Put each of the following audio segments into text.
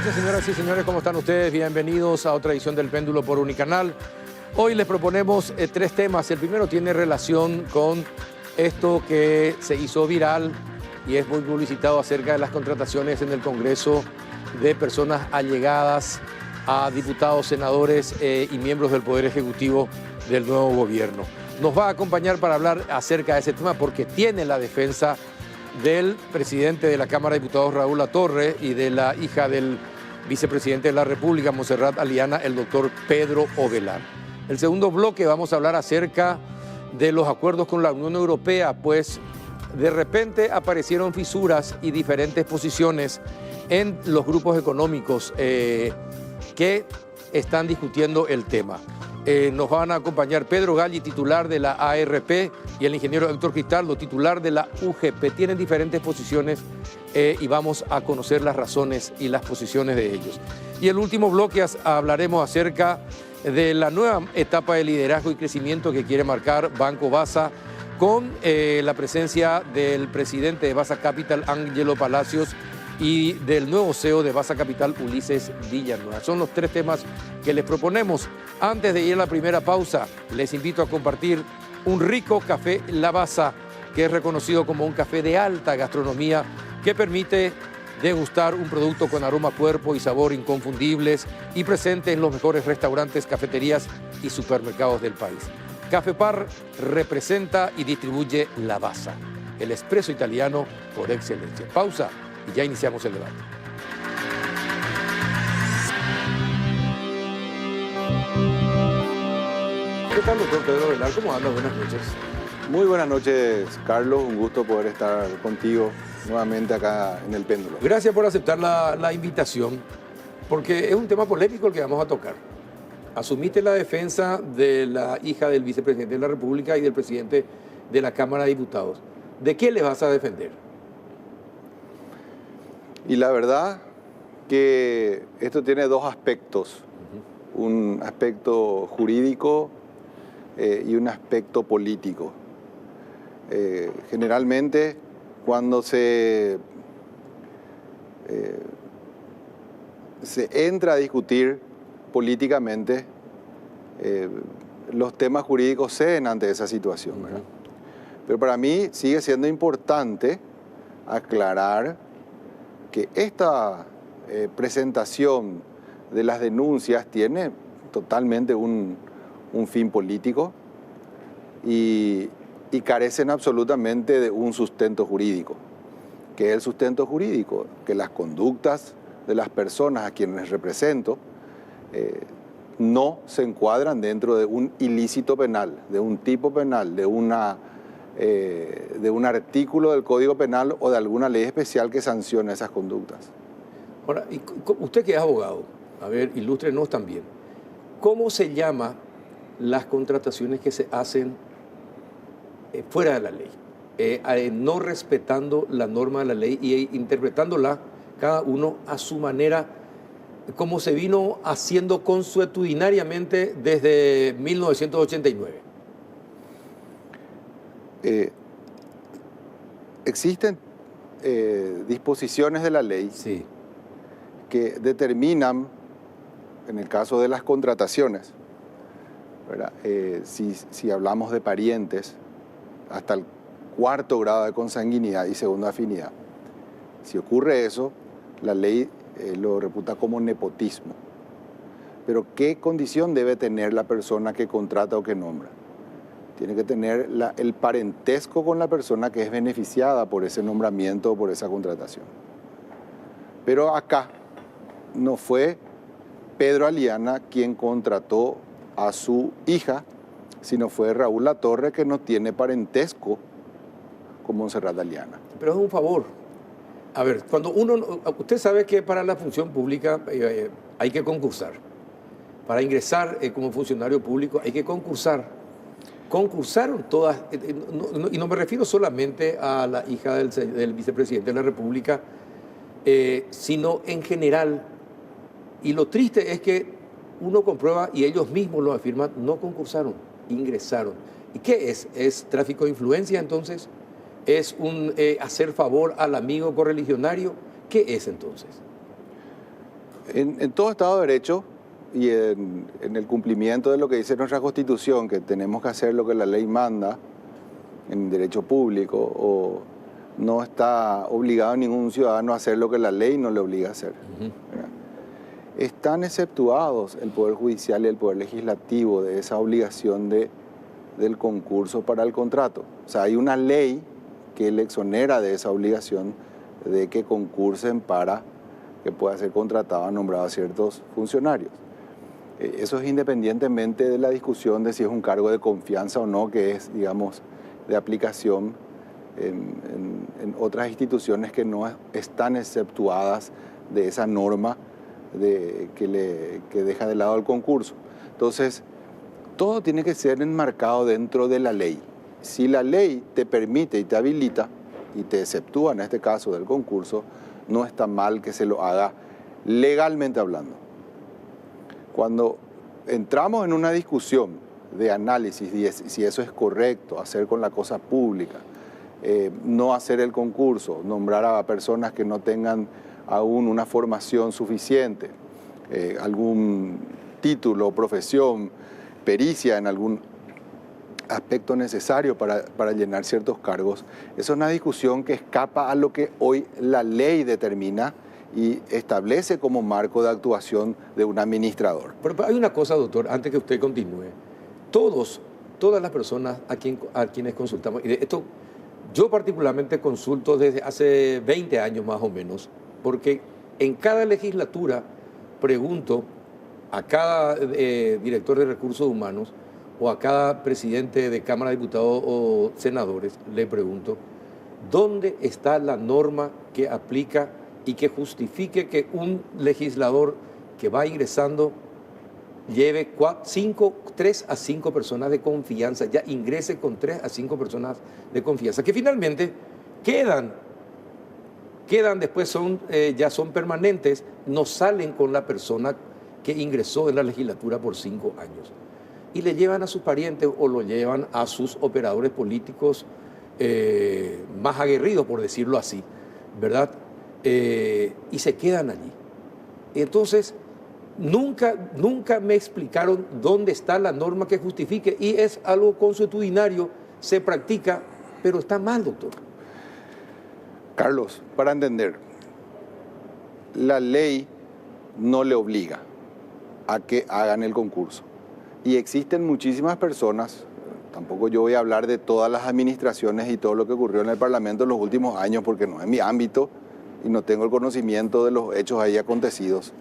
noches, señoras y señores, ¿cómo están ustedes? Bienvenidos a otra edición del Péndulo por Unicanal. Hoy les proponemos tres temas. El primero tiene relación con esto que se hizo viral y es muy publicitado acerca de las contrataciones en el Congreso de personas allegadas a diputados, senadores y miembros del Poder Ejecutivo del nuevo gobierno. Nos va a acompañar para hablar acerca de ese tema porque tiene la defensa del presidente de la Cámara de Diputados, Raúl Latorre, y de la hija del vicepresidente de la República, Montserrat Aliana, el doctor Pedro Ovelar. El segundo bloque vamos a hablar acerca de los acuerdos con la Unión Europea, pues de repente aparecieron fisuras y diferentes posiciones en los grupos económicos que están discutiendo el tema. Nos van a acompañar Pedro Galli, titular de la ARP, y el ingeniero Héctor Cristaldo, titular de la UGP. Tienen diferentes posiciones y vamos a conocer las razones y las posiciones de ellos. Y el último bloque hablaremos acerca de la nueva etapa de liderazgo y crecimiento que quiere marcar Banco Basa, con la presencia del presidente de Basa Capital, Ángelo Palacios, y del nuevo CEO de Basa Capital, Ulises Villanueva. Son los tres temas que les proponemos. Antes de ir a la primera pausa, les invito a compartir un rico café Lavazza, que es reconocido como un café de alta gastronomía que permite degustar un producto con aroma, cuerpo y sabor inconfundibles y presente en los mejores restaurantes, cafeterías y supermercados del país. Café Par representa y distribuye Lavazza, el espresso italiano por excelencia. Pausa y ya iniciamos el debate. ¿Qué tal, doctor Pedro Ovelar? ¿Cómo anda? Buenas noches. Muy buenas noches, Carlos. Un gusto poder estar contigo nuevamente acá en el Péndulo. Gracias por aceptar la invitación, porque es un tema polémico el que vamos a tocar. Asumiste la defensa de la hija del vicepresidente de la República y del presidente de la Cámara de Diputados. ¿De qué le vas a defender? Y la verdad que esto tiene dos aspectos. Un aspecto jurídico y un aspecto político. Generalmente, cuando se entra a discutir políticamente, los temas jurídicos ceden ante esa situación, ¿verdad? Pero para mí sigue siendo importante aclarar que esta presentación de las denuncias tiene totalmente un fin político y carecen absolutamente de un sustento jurídico. ¿Qué es el sustento jurídico? Que las conductas de las personas a quienes represento no se encuadran dentro de un ilícito penal, de un tipo penal, de un artículo del Código Penal o de alguna ley especial que sancione esas conductas. Ahora, y usted que es abogado, a ver, ilústrenos también. ¿Cómo se llama las contrataciones que se hacen fuera de la ley? No respetando la norma de la ley y interpretándola cada uno a su manera, como se vino haciendo consuetudinariamente desde 1989. Existen disposiciones de la ley, sí, que determinan, en el caso de las contrataciones, ¿verdad? Si hablamos de parientes, hasta el 4º grado de consanguinidad y segunda afinidad. Si ocurre eso, la ley lo reputa como nepotismo. Pero ¿qué condición debe tener la persona que contrata o que nombra? Tiene que tener el parentesco con la persona que es beneficiada por ese nombramiento o por esa contratación. Pero acá no fue Pedro Aliana quien contrató a su hija, sino fue Raúl Latorre, que no tiene parentesco con Montserrat Aliana. Pero es un favor. A ver, cuando usted sabe que para la función pública hay que concursar. Para ingresar como funcionario público hay que concursar. Concursaron todas, y no me refiero solamente a la hija del vicepresidente de la República, sino en general. Y lo triste es que uno comprueba, y ellos mismos lo afirman, no concursaron, ingresaron. ¿Y qué es? ¿Es tráfico de influencia entonces? ¿Es un hacer favor al amigo correligionario? ¿Qué es entonces? En todo Estado de Derecho y en el cumplimiento de lo que dice nuestra Constitución, que tenemos que hacer lo que la ley manda en derecho público, o no está obligado ningún ciudadano a hacer lo que la ley no le obliga a hacer. ¿Verdad? Están exceptuados el Poder Judicial y el Poder Legislativo de esa obligación del concurso para el contrato. O sea, hay una ley que le exonera de esa obligación de que concursen para que pueda ser contratado, nombrado a ciertos funcionarios. Eso es independientemente de la discusión de si es un cargo de confianza o no, que es, digamos, de aplicación en otras instituciones que no están exceptuadas de esa norma que deja de lado el concurso. Entonces, todo tiene que ser enmarcado dentro de la ley. Si la ley te permite y te habilita y te exceptúa, en este caso, del concurso, no está mal que se lo haga legalmente hablando. Cuando entramos en una discusión de análisis de si eso es correcto, hacer con la cosa pública, no hacer el concurso, nombrar a personas que no tengan aún una formación suficiente, algún título, profesión, pericia en algún aspecto necesario para llenar ciertos cargos, eso es una discusión que escapa a lo que hoy la ley determina y establece como marco de actuación de un administrador. Pero hay una cosa, doctor, antes que usted continúe. Todas las personas a quienes consultamos, y de esto yo particularmente consulto desde hace 20 años más o menos, porque en cada legislatura pregunto a cada director de recursos humanos o a cada presidente de Cámara de Diputados o senadores, le pregunto, ¿dónde está la norma que aplica y que justifique que un legislador que va ingresando lleve 3 a 5 personas de confianza, ya ingrese con 3 a 5 personas de confianza, que finalmente quedan después, ya son permanentes, no salen con la persona que ingresó en la legislatura por 5 años? Y le llevan a sus parientes o lo llevan a sus operadores políticos más aguerridos, por decirlo así, ¿verdad? Y se quedan allí. Entonces, nunca me explicaron dónde está la norma que justifique, y es algo consuetudinario, se practica, pero está mal, doctor. Carlos, para entender, la ley no le obliga a que hagan el concurso. Y existen muchísimas personas, tampoco yo voy a hablar de todas las administraciones y todo lo que ocurrió en el Parlamento en los últimos años, porque no es mi ámbito y no tengo el conocimiento de los hechos ahí acontecidos.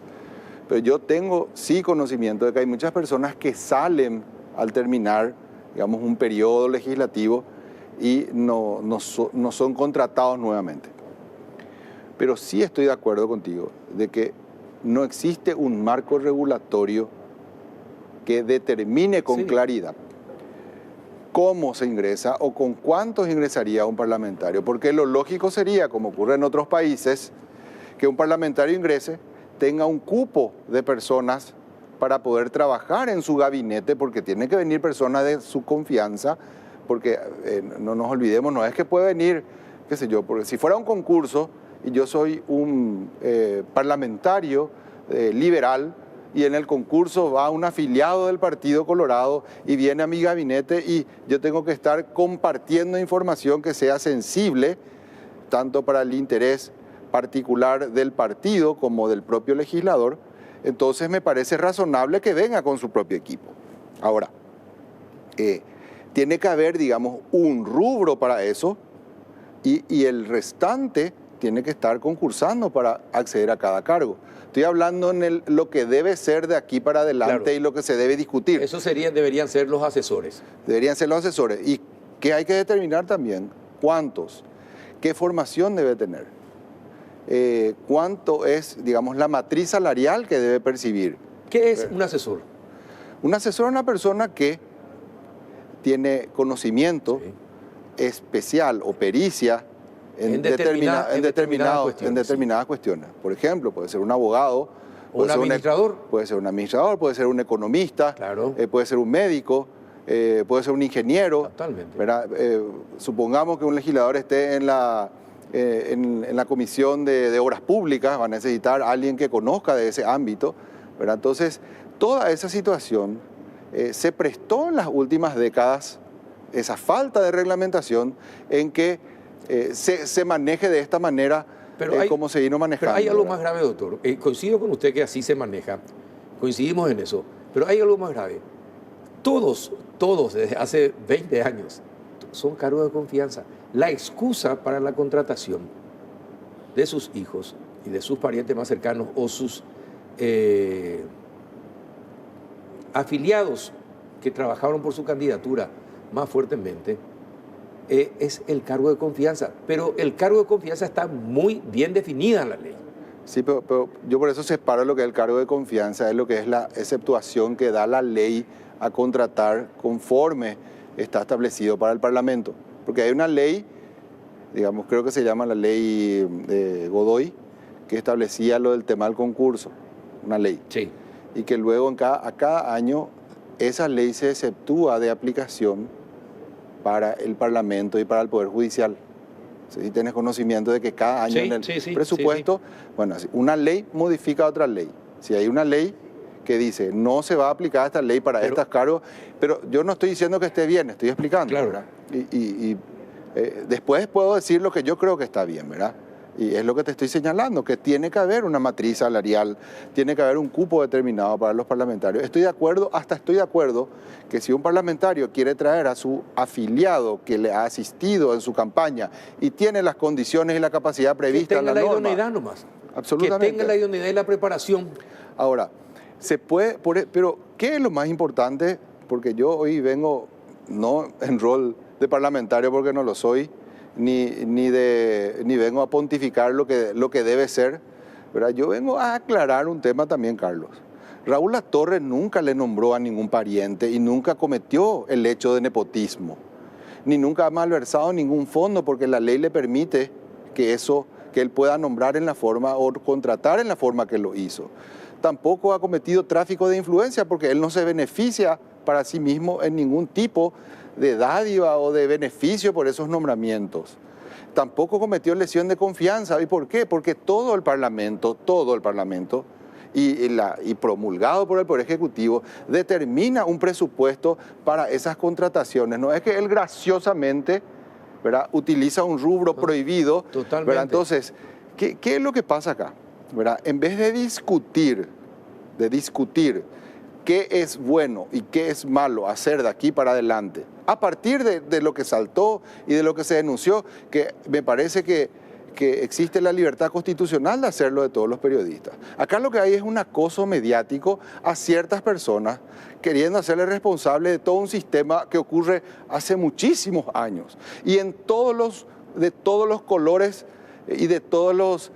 Pero yo tengo sí conocimiento de que hay muchas personas que salen al terminar, digamos, un periodo legislativo y no son contratados nuevamente. Pero sí estoy de acuerdo contigo de que no existe un marco regulatorio que determine con claridad cómo se ingresa o con cuántos ingresaría un parlamentario. Porque lo lógico sería, como ocurre en otros países, que un parlamentario ingrese, tenga un cupo de personas para poder trabajar en su gabinete, porque tienen que venir personas de su confianza, porque no nos olvidemos, no es que puede venir, qué sé yo, porque si fuera un concurso y yo soy un parlamentario liberal, y en el concurso va un afiliado del Partido Colorado y viene a mi gabinete y yo tengo que estar compartiendo información que sea sensible tanto para el interés particular del partido como del propio legislador, entonces me parece razonable que venga con su propio equipo. Ahora, tiene que haber, digamos, un rubro para eso y el restante tiene que estar concursando para acceder a cada cargo. Estoy hablando en lo que debe ser de aquí para adelante, claro, y lo que se debe discutir. Eso deberían ser los asesores. Deberían ser los asesores. Y que hay que determinar también cuántos, qué formación debe tener, cuánto es, digamos, la matriz salarial que debe percibir. ¿Qué es un asesor? Un asesor es una persona que tiene conocimiento especial o pericia en determinadas cuestiones. Por ejemplo, puede ser un abogado, puede ser un administrador. Puede ser un administrador, puede ser un economista, claro, puede ser un médico, puede ser un ingeniero. Totalmente. Supongamos que un legislador esté en la en la Comisión de Obras Públicas, va a necesitar alguien que conozca de ese ámbito, ¿verdad? Entonces, toda esa situación se prestó en las últimas décadas, esa falta de reglamentación en que se maneje de esta manera como se vino manejando. Pero hay algo ¿verdad? más grave, doctor. Coincido con usted que así se maneja, coincidimos en eso, pero hay algo más grave. Todos desde hace 20 años son cargos de confianza. La excusa para la contratación de sus hijos y de sus parientes más cercanos o sus afiliados que trabajaron por su candidatura más fuertemente es el cargo de confianza. Pero el cargo de confianza está muy bien definida en la ley. Sí, pero yo por eso separo lo que es el cargo de confianza, es lo que es la exceptuación que da la ley a contratar conforme está establecido para el Parlamento. Porque hay una ley, digamos, creo que se llama la ley de Godoy, que establecía lo del tema del concurso, una ley. Sí. Y que luego a cada año esa ley se exceptúa de aplicación para el Parlamento y para el Poder Judicial. Si tienes conocimiento de que cada año en el presupuesto, bueno, una ley modifica otra ley. Si hay una ley que dice no se va a aplicar esta ley para estos cargos, pero yo no estoy diciendo que esté bien, estoy explicando, claro. ¿verdad? Después puedo decir lo que yo creo que está bien, ¿verdad? Y es lo que te estoy señalando, que tiene que haber una matriz salarial, tiene que haber un cupo determinado para los parlamentarios. Estoy de acuerdo que si un parlamentario quiere traer a su afiliado que le ha asistido en su campaña y tiene las condiciones y la capacidad prevista en la norma. Que tenga la idoneidad nomás. Absolutamente. Que tenga la idoneidad y la preparación. Ahora, se puede, pero ¿qué es lo más importante? Porque yo hoy vengo no en rol de parlamentario porque no lo soy, ni vengo a pontificar lo que debe ser, ¿verdad? Yo vengo a aclarar un tema también, Carlos. Raúl Latorre nunca le nombró a ningún pariente y nunca cometió el hecho de nepotismo, ni nunca ha malversado ningún fondo porque la ley le permite que él pueda nombrar en la forma o contratar en la forma que lo hizo. Tampoco ha cometido tráfico de influencia porque él no se beneficia para sí mismo en ningún tipo de dádiva o de beneficio por esos nombramientos. Tampoco cometió lesión de confianza. ¿Y por qué? Porque todo el Parlamento y promulgado por el Poder Ejecutivo determina un presupuesto para esas contrataciones. No es que él graciosamente, ¿verdad?, utiliza un rubro prohibido. Totalmente. ¿Verdad? Entonces, ¿qué es lo que pasa acá? ¿Verdad? En vez de discutir qué es bueno y qué es malo hacer de aquí para adelante, a partir de lo que saltó y de lo que se denunció, que me parece que existe la libertad constitucional de hacerlo de todos los periodistas. Acá lo que hay es un acoso mediático a ciertas personas queriendo hacerle responsable de todo un sistema que ocurre hace muchísimos años y de todos los colores y de todas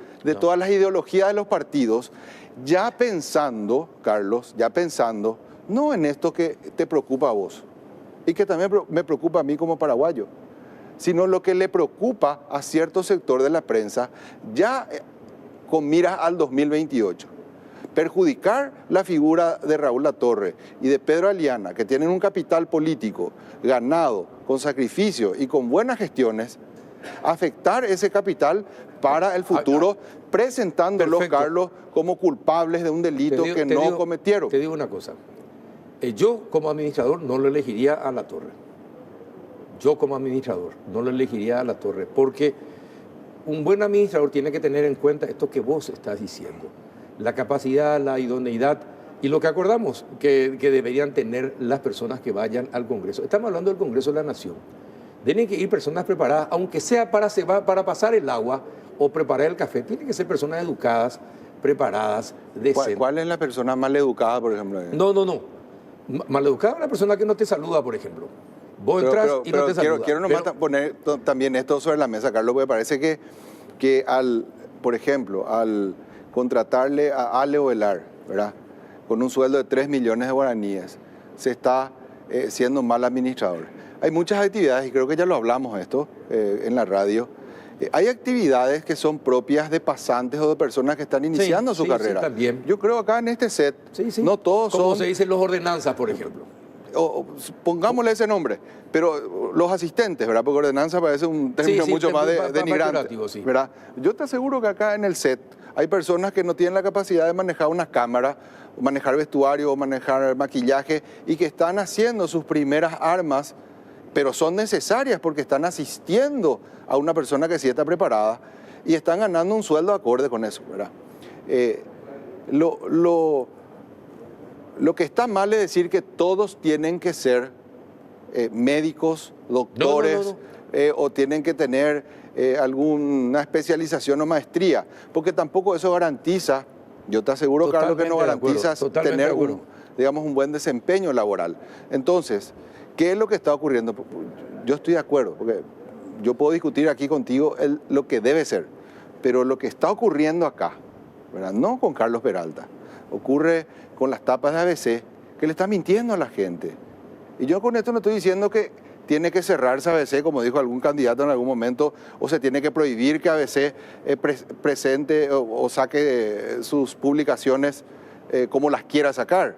las ideologías de los partidos, ya pensando, Carlos, no en esto que te preocupa a vos y que también me preocupa a mí como paraguayo, sino lo que le preocupa a cierto sector de la prensa ya con miras al 2028. Perjudicar la figura de Raúl Latorre y de Pedro Aliana, que tienen un capital político ganado con sacrificio y con buenas gestiones, afectar ese capital para el futuro, presentándolos, Carlos, como culpables de un delito que no cometieron. Te digo una cosa. Yo, como administrador, no lo elegiría a Latorre. Porque un buen administrador tiene que tener en cuenta esto que vos estás diciendo. La capacidad, la idoneidad y lo que acordamos que deberían tener las personas que vayan al Congreso. Estamos hablando del Congreso de la Nación. Tienen que ir personas preparadas, aunque sea para pasar el agua o preparar el café. Tienen que ser personas educadas, preparadas, decentes. ¿Cuál es la persona mal educada, por ejemplo? No. Maleducada es una persona que no te saluda, por ejemplo. Vos entras y no te saluda. Quiero nomás poner también esto sobre la mesa, Carlos, porque parece que por ejemplo, al contratarle a Ale Ovelar, ¿verdad?, con un sueldo de 3 millones de guaraníes, se está siendo mal administrador. Hay muchas actividades, y creo que ya lo hablamos esto en la radio, hay actividades que son propias de pasantes o de personas que están iniciando su carrera. Sí, también. Yo creo acá en este set, no todos como son... se dicen los ordenanzas, por ejemplo. pongámosle ese nombre, pero los asistentes, ¿verdad? Porque ordenanza parece un término mucho más denigrante, sí. ¿verdad? Yo te aseguro que acá en el set hay personas que no tienen la capacidad de manejar una cámara, manejar vestuario o manejar maquillaje y que están haciendo sus primeras armas, pero son necesarias porque están asistiendo a una persona que sí está preparada y están ganando un sueldo acorde con eso, ¿verdad? Lo que está mal es decir que todos tienen que ser médicos, doctores, o tienen que tener alguna especialización o maestría, porque tampoco eso garantiza, yo te aseguro, Carlos, que no garantiza tener un buen desempeño laboral. Entonces, ¿qué es lo que está ocurriendo? Yo estoy de acuerdo, porque yo puedo discutir aquí contigo lo que debe ser, pero lo que está ocurriendo acá, ¿verdad? No con Carlos Peralta, ocurre con las tapas de ABC, que le está mintiendo a la gente. Y yo con esto no estoy diciendo que tiene que cerrarse ABC, como dijo algún candidato en algún momento, o se tiene que prohibir que ABC presente o saque sus publicaciones como las quiera sacar.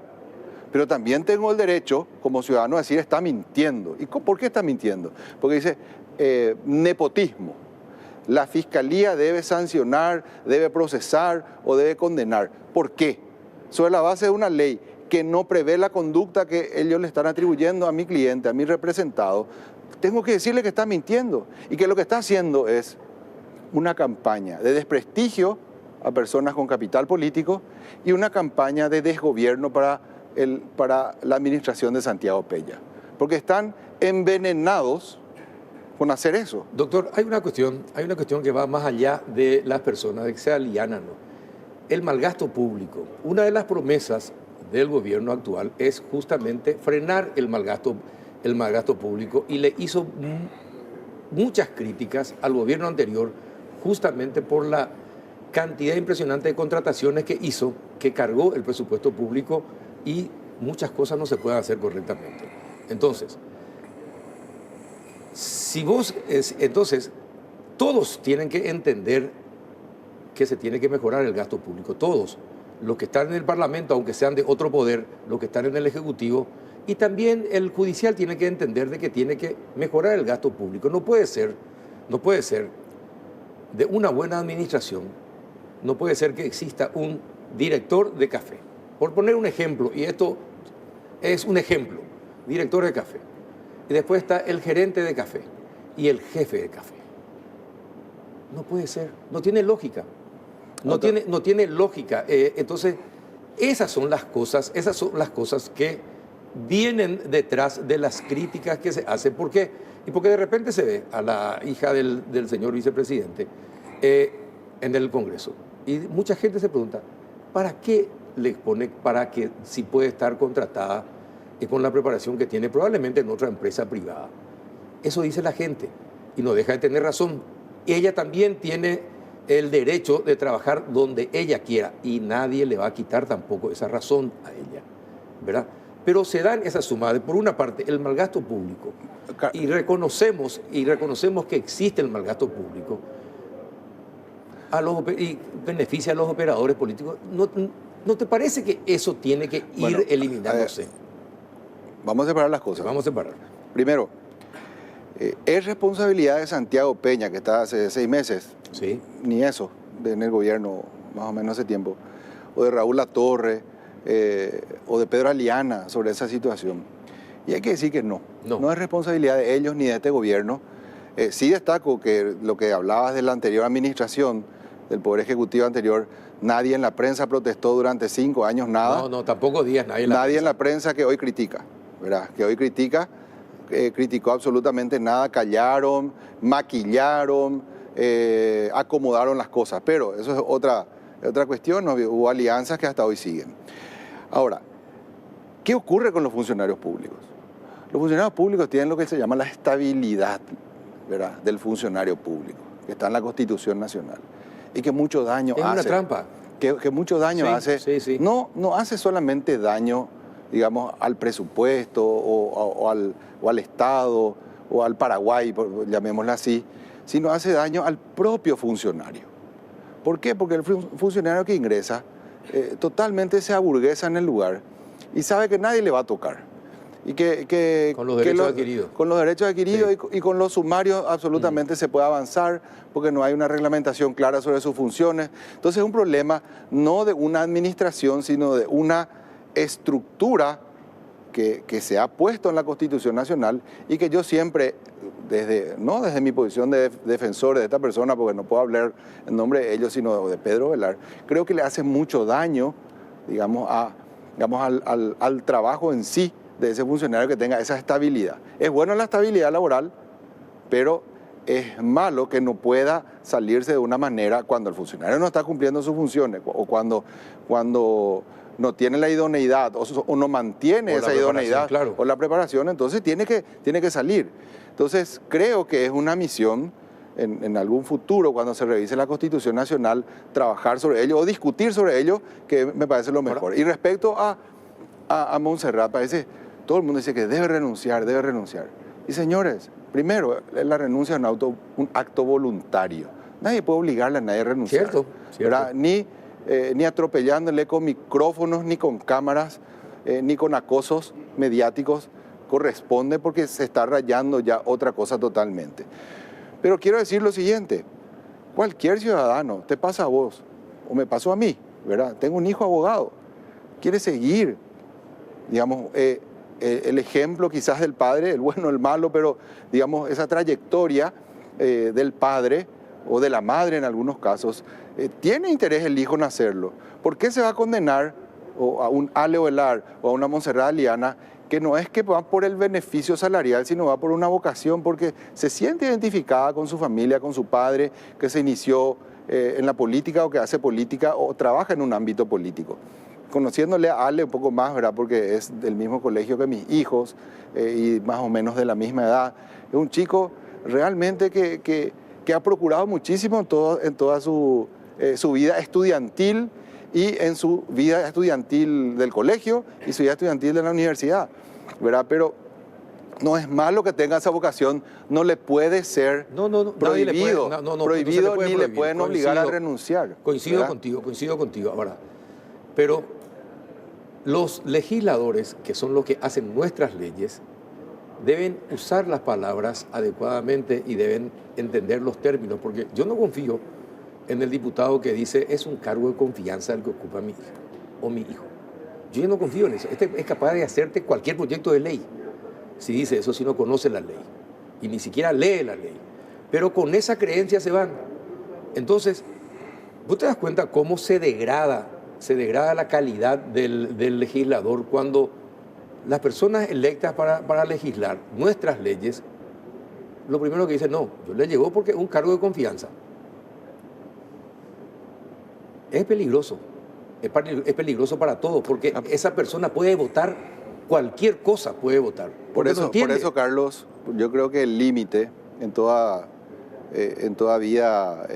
Pero también tengo el derecho, como ciudadano, a decir, está mintiendo. ¿Y por qué está mintiendo? Porque dice nepotismo. La Fiscalía debe sancionar, debe procesar o debe condenar. ¿Por qué? Sobre la base de una ley que no prevé la conducta que ellos le están atribuyendo a mi cliente, a mi representado, tengo que decirle que está mintiendo y que lo que está haciendo es una campaña de desprestigio a personas con capital político y una campaña de desgobierno para la administración de Santiago Peña, porque están envenenados con hacer eso. Doctor, hay una cuestión que va más allá de las personas, de que sea liana, ¿no? El malgasto público. Una de las promesas del gobierno actual es justamente frenar el malgasto público y le hizo muchas críticas al gobierno anterior justamente por la cantidad impresionante de contrataciones que hizo, que cargó el presupuesto público y muchas cosas no se pueden hacer correctamente. Entonces, todos tienen que entender que se tiene que mejorar el gasto público, todos, los que están en el Parlamento, aunque sean de otro poder, los que están en el Ejecutivo, y también el Judicial tiene que entender de que tiene que mejorar el gasto público. No puede ser de una buena administración, no puede ser que exista un director de café. Por poner un ejemplo, y esto es un ejemplo, director de café. Y después está el gerente de café y el jefe de café. No puede ser, no tiene lógica. No tiene lógica. Entonces, esas son las cosas que vienen detrás de las críticas que se hacen. ¿Por qué? Y porque de repente se ve a la hija del señor vicepresidente en el Congreso. Y mucha gente se pregunta, ¿para qué le pone, para que si puede estar contratada con la preparación que tiene probablemente en otra empresa privada? Eso dice la gente y no deja de tener razón. Ella también tiene el derecho de trabajar donde ella quiera y nadie le va a quitar tampoco esa razón a ella, ¿verdad? Pero se dan esas sumas, por una parte, el malgasto público, y reconocemos que existe el malgasto público y beneficia a los operadores políticos. ¿No te parece que eso tiene que ir eliminándose? Vamos a separar las cosas. Vamos a separar. Primero, es responsabilidad de Santiago Peña, que está hace 6 meses, sí, ni eso, en el gobierno, más o menos hace tiempo, o de Raúl Latorre, o de Pedro Aliana sobre esa situación. Y hay que decir que no es responsabilidad de ellos ni de este gobierno. Sí destaco que lo que hablabas de la anterior administración, del Poder Ejecutivo anterior, nadie en la prensa protestó durante 5 años nada. No, tampoco días nadie en la prensa que hoy critica, ¿verdad? Que hoy criticó absolutamente nada, callaron, maquillaron, acomodaron las cosas. Pero eso es otra cuestión, ¿no? Hubo alianzas que hasta hoy siguen. Ahora, ¿qué ocurre con los funcionarios públicos? Los funcionarios públicos tienen lo que se llama la estabilidad, ¿verdad?, del funcionario público, que está en la Constitución Nacional, y que mucho daño hace. Es una trampa. Que mucho daño hace. Sí. No hace solamente daño, digamos, al presupuesto o al Estado o al Paraguay, llamémoslo así, sino hace daño al propio funcionario. ¿Por qué? Porque el funcionario que ingresa totalmente se aburguesa en el lugar y sabe que nadie le va a tocar. y que con los derechos adquiridos. Con los derechos adquiridos Sí. y con los sumarios absolutamente se puede avanzar porque no hay una reglamentación clara sobre sus funciones. Entonces es un problema no de una administración, sino de una estructura que se ha puesto en la Constitución Nacional y que yo siempre, no desde mi posición de defensor de esta persona, porque no puedo hablar en nombre de ellos, sino de Pedro Velar, creo que le hace mucho daño, digamos, al trabajo en sí de ese funcionario que tenga esa estabilidad. Es bueno la estabilidad laboral, pero es malo que no pueda salirse de una manera cuando el funcionario no está cumpliendo sus funciones o cuando no tiene la idoneidad o no mantiene esa idoneidad, claro, o la preparación, entonces tiene que salir. Entonces creo que es una misión en algún futuro, cuando se revise la Constitución Nacional, trabajar sobre ello o discutir sobre ello, que me parece lo mejor. Y respecto a Montserrat, todo el mundo dice que debe renunciar. Y señores, primero, la renuncia es un acto voluntario. Nadie puede obligarle a nadie a renunciar. Cierto. Ni atropellándole con micrófonos, ni con cámaras, ni con acosos mediáticos corresponde, porque se está rayando ya otra cosa totalmente. Pero quiero decir lo siguiente: cualquier ciudadano, te pasa a vos o me pasó a mí, ¿verdad? Tengo un hijo abogado, quiere seguir, digamos, el ejemplo quizás del padre, el bueno, el malo, pero digamos esa trayectoria del padre o de la madre en algunos casos, tiene interés el hijo en hacerlo. ¿Por qué se va a condenar a un Ale Velar o a una Montserrat Aliana, que no es que va por el beneficio salarial, sino va por una vocación, porque se siente identificada con su familia, con su padre, que se inició en la política o que hace política o trabaja en un ámbito político? Conociéndole a Ale un poco más, ¿verdad?, porque es del mismo colegio que mis hijos y más o menos de la misma edad, es un chico realmente que ha procurado muchísimo en toda su vida estudiantil y en su vida estudiantil del colegio y su vida estudiantil de la universidad, ¿verdad? Pero no es malo que tenga esa vocación, no le puede ser prohibido, ni le pueden obligar a renunciar. Coincido contigo. Ahora, pero los legisladores, que son los que hacen nuestras leyes, deben usar las palabras adecuadamente y deben entender los términos, porque yo no confío en el diputado que dice es un cargo de confianza el que ocupa mi hija o mi hijo. Yo ya no confío en eso. Este es capaz de hacerte cualquier proyecto de ley. Si dice eso, si no conoce la ley y ni siquiera lee la ley. Pero con esa creencia se van. Entonces, ¿vos te das cuenta cómo se degrada la calidad del legislador cuando las personas electas para legislar nuestras leyes, lo primero que dicen, no, yo le llegó porque es un cargo de confianza? Es peligroso. Es peligroso para todos, porque esa persona puede votar, cualquier cosa puede votar. Por eso, Carlos, yo creo que el límite en toda vida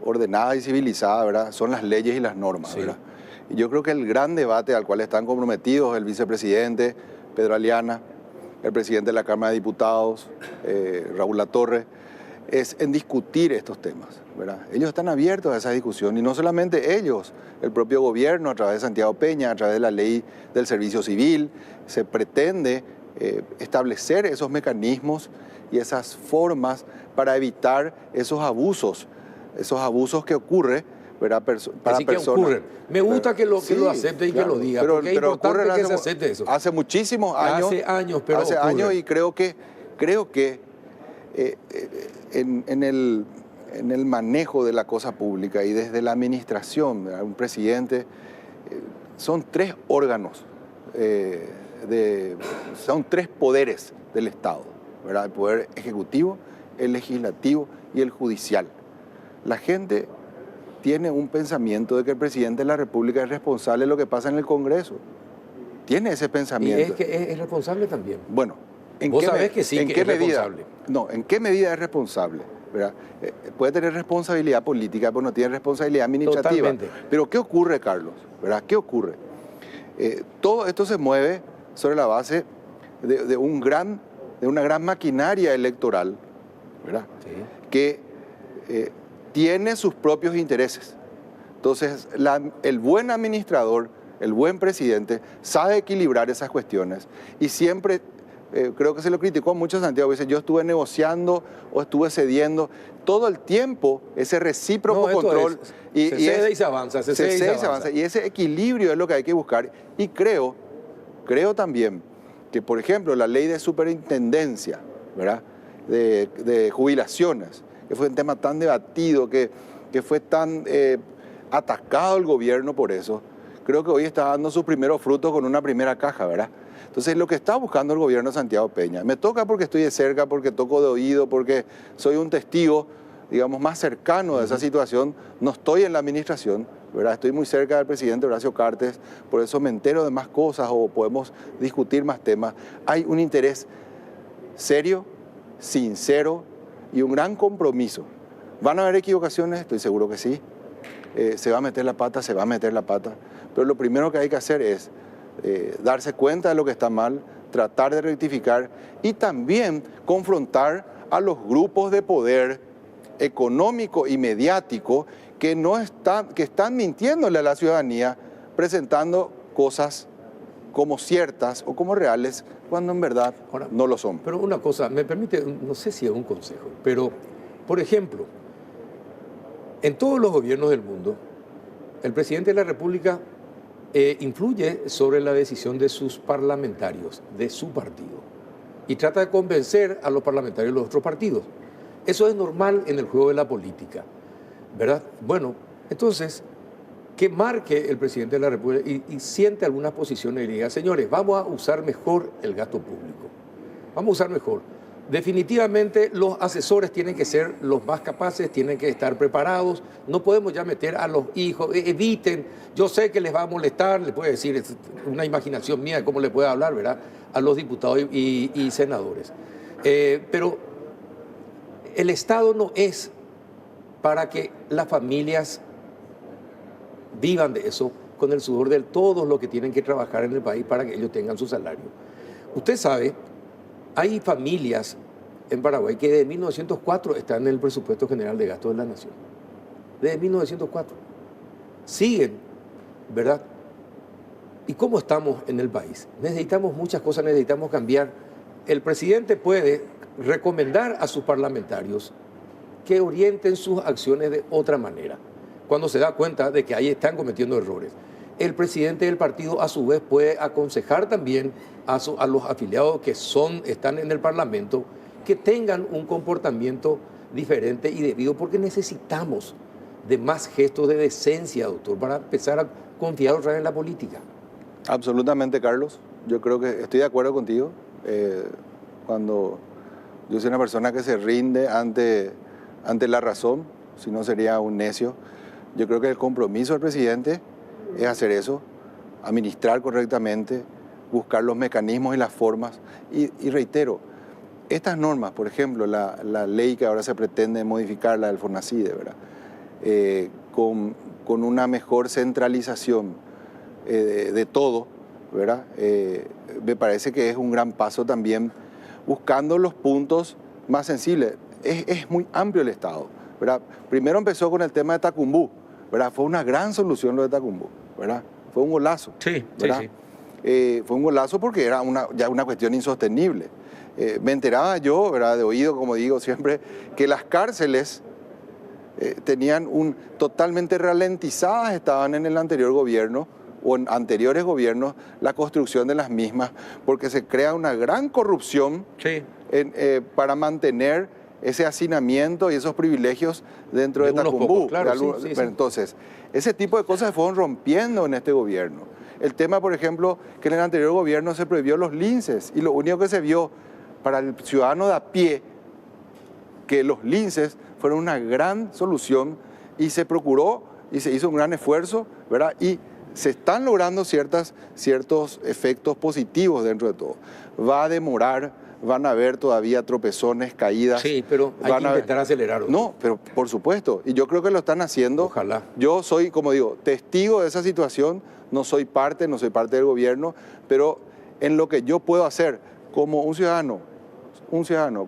ordenada y civilizada, ¿verdad?, son las leyes y las normas, ¿verdad? Y yo creo que el gran debate al cual están comprometidos el vicepresidente Pedro Aliana, el presidente de la Cámara de Diputados, Raúl Latorre, es en discutir estos temas, ¿verdad? Ellos están abiertos a esa discusión, y no solamente ellos, el propio gobierno a través de Santiago Peña, a través de la ley del servicio civil, se pretende establecer esos mecanismos y esas formas para evitar esos abusos que ocurren, ¿verdad?, para personas. Me gusta que lo acepte y que lo diga, porque es importante que se acepte eso. Hace muchísimos años. Hace años, y creo que en el manejo de la cosa pública y desde la administración, ¿verdad?, un presidente, son tres órganos, son tres poderes del Estado, ¿verdad?, el poder ejecutivo, el legislativo y el judicial. La gente tiene un pensamiento de que el presidente de la República es responsable de lo que pasa en el Congreso. Tiene ese pensamiento. Y es que es responsable también. Bueno, ¿vos sabés que sí que es responsable? No, ¿en qué medida es responsable? ¿Verdad? Puede tener responsabilidad política, pero no tiene responsabilidad administrativa. Totalmente. Pero ¿qué ocurre, Carlos? ¿Verdad? ¿Qué ocurre? Todo esto se mueve sobre la base de una gran maquinaria electoral, ¿verdad?, Sí. que tiene sus propios intereses. Entonces, el buen administrador el buen presidente, sabe equilibrar esas cuestiones y siempre, creo que se lo criticó mucho a Santiago, dice, yo estuve negociando o estuve cediendo, todo el tiempo ese recíproco control. Se cede y se avanza, se cede y se avanza. Y ese equilibrio es lo que hay que buscar. Y creo también que, por ejemplo, la ley de superintendencia, ¿verdad? De jubilaciones, que fue un tema tan debatido, que fue tan atacado el gobierno por eso, creo que hoy está dando sus primeros frutos con una primera caja, ¿verdad? Entonces, lo que está buscando el gobierno de Santiago Peña, me toca porque estoy de cerca, porque toco de oído, porque soy un testigo, digamos, más cercano de esa situación, no estoy en la administración, ¿verdad? Estoy muy cerca del presidente Horacio Cartes, por eso me entero de más cosas o podemos discutir más temas. Hay un interés serio, sincero y un gran compromiso. ¿Van a haber equivocaciones? Estoy seguro que sí. Se va a meter la pata, pero lo primero que hay que hacer es darse cuenta de lo que está mal, tratar de rectificar y también confrontar a los grupos de poder económico y mediático que están mintiéndole a la ciudadanía, presentando cosas como ciertas o como reales, cuando en verdad no lo son. Pero una cosa, me permite, no sé si es un consejo, pero, por ejemplo, en todos los gobiernos del mundo, el presidente de la República influye sobre la decisión de sus parlamentarios, de su partido, y trata de convencer a los parlamentarios de los otros partidos. Eso es normal en el juego de la política, ¿verdad? Bueno, entonces, que marque el presidente de la República y siente algunas posiciones y diga, señores, vamos a usar mejor el gasto público, vamos a usar mejor. Definitivamente los asesores tienen que ser los más capaces, tienen que estar preparados, no podemos ya meter a los hijos, eviten, yo sé que les va a molestar, le puede decir, es una imaginación mía de cómo le puede hablar, ¿verdad?, a los diputados y senadores. Pero el Estado no es para que las familias vivan de eso con el sudor de todos los que tienen que trabajar en el país para que ellos tengan su salario. Usted sabe, hay familias en Paraguay que desde 1904 están en el presupuesto general de gasto de la nación. Desde 1904. Siguen, ¿verdad? ¿Y cómo estamos en el país? Necesitamos muchas cosas, necesitamos cambiar. El presidente puede recomendar a sus parlamentarios que orienten sus acciones de otra manera, cuando se da cuenta de que ahí están cometiendo errores. El presidente del partido, a su vez, puede aconsejar también a los afiliados que están en el Parlamento que tengan un comportamiento diferente y debido, porque necesitamos de más gestos de decencia, doctor, para empezar a confiar otra vez en la política. Absolutamente, Carlos. Yo creo que estoy de acuerdo contigo. Cuando yo soy una persona que se rinde ante la razón, si no sería un necio, yo creo que el compromiso del presidente es hacer eso, administrar correctamente, buscar los mecanismos y las formas. Y reitero, estas normas, por ejemplo, la ley que ahora se pretende modificar, la del Fonacide, ¿verdad? Con una mejor centralización de todo, ¿verdad? Me parece que es un gran paso también, buscando los puntos más sensibles. Es muy amplio el Estado, ¿verdad? Primero empezó con el tema de Tacumbú, ¿verdad? Fue una gran solución lo de Tacumbú, ¿verdad? Fue un golazo. Sí, ¿verdad? sí, sí. Fue un golazo porque era ya una cuestión insostenible. Me enteraba yo, ¿verdad?, de oído, como digo siempre, que las cárceles tenían totalmente ralentizadas, estaban en el anterior gobierno o en anteriores gobiernos, la construcción de las mismas, porque se crea una gran corrupción para mantener ese hacinamiento y esos privilegios dentro de Tacumbú. Pocos, claro, sí. Entonces, ese tipo de cosas se fueron rompiendo en este gobierno. El tema, por ejemplo, que en el anterior gobierno se prohibió los linces y lo único que se vio para el ciudadano de a pie, que los linces fueron una gran solución y se procuró y se hizo un gran esfuerzo, ¿verdad? Y se están logrando ciertos efectos positivos dentro de todo. Va a demorar, van a haber todavía tropezones, caídas. Sí, pero hay que intentar acelerar. No, pero por supuesto, y yo creo que lo están haciendo. Ojalá. Yo soy, como digo, testigo de esa situación, no soy parte del gobierno, pero en lo que yo puedo hacer como un ciudadano,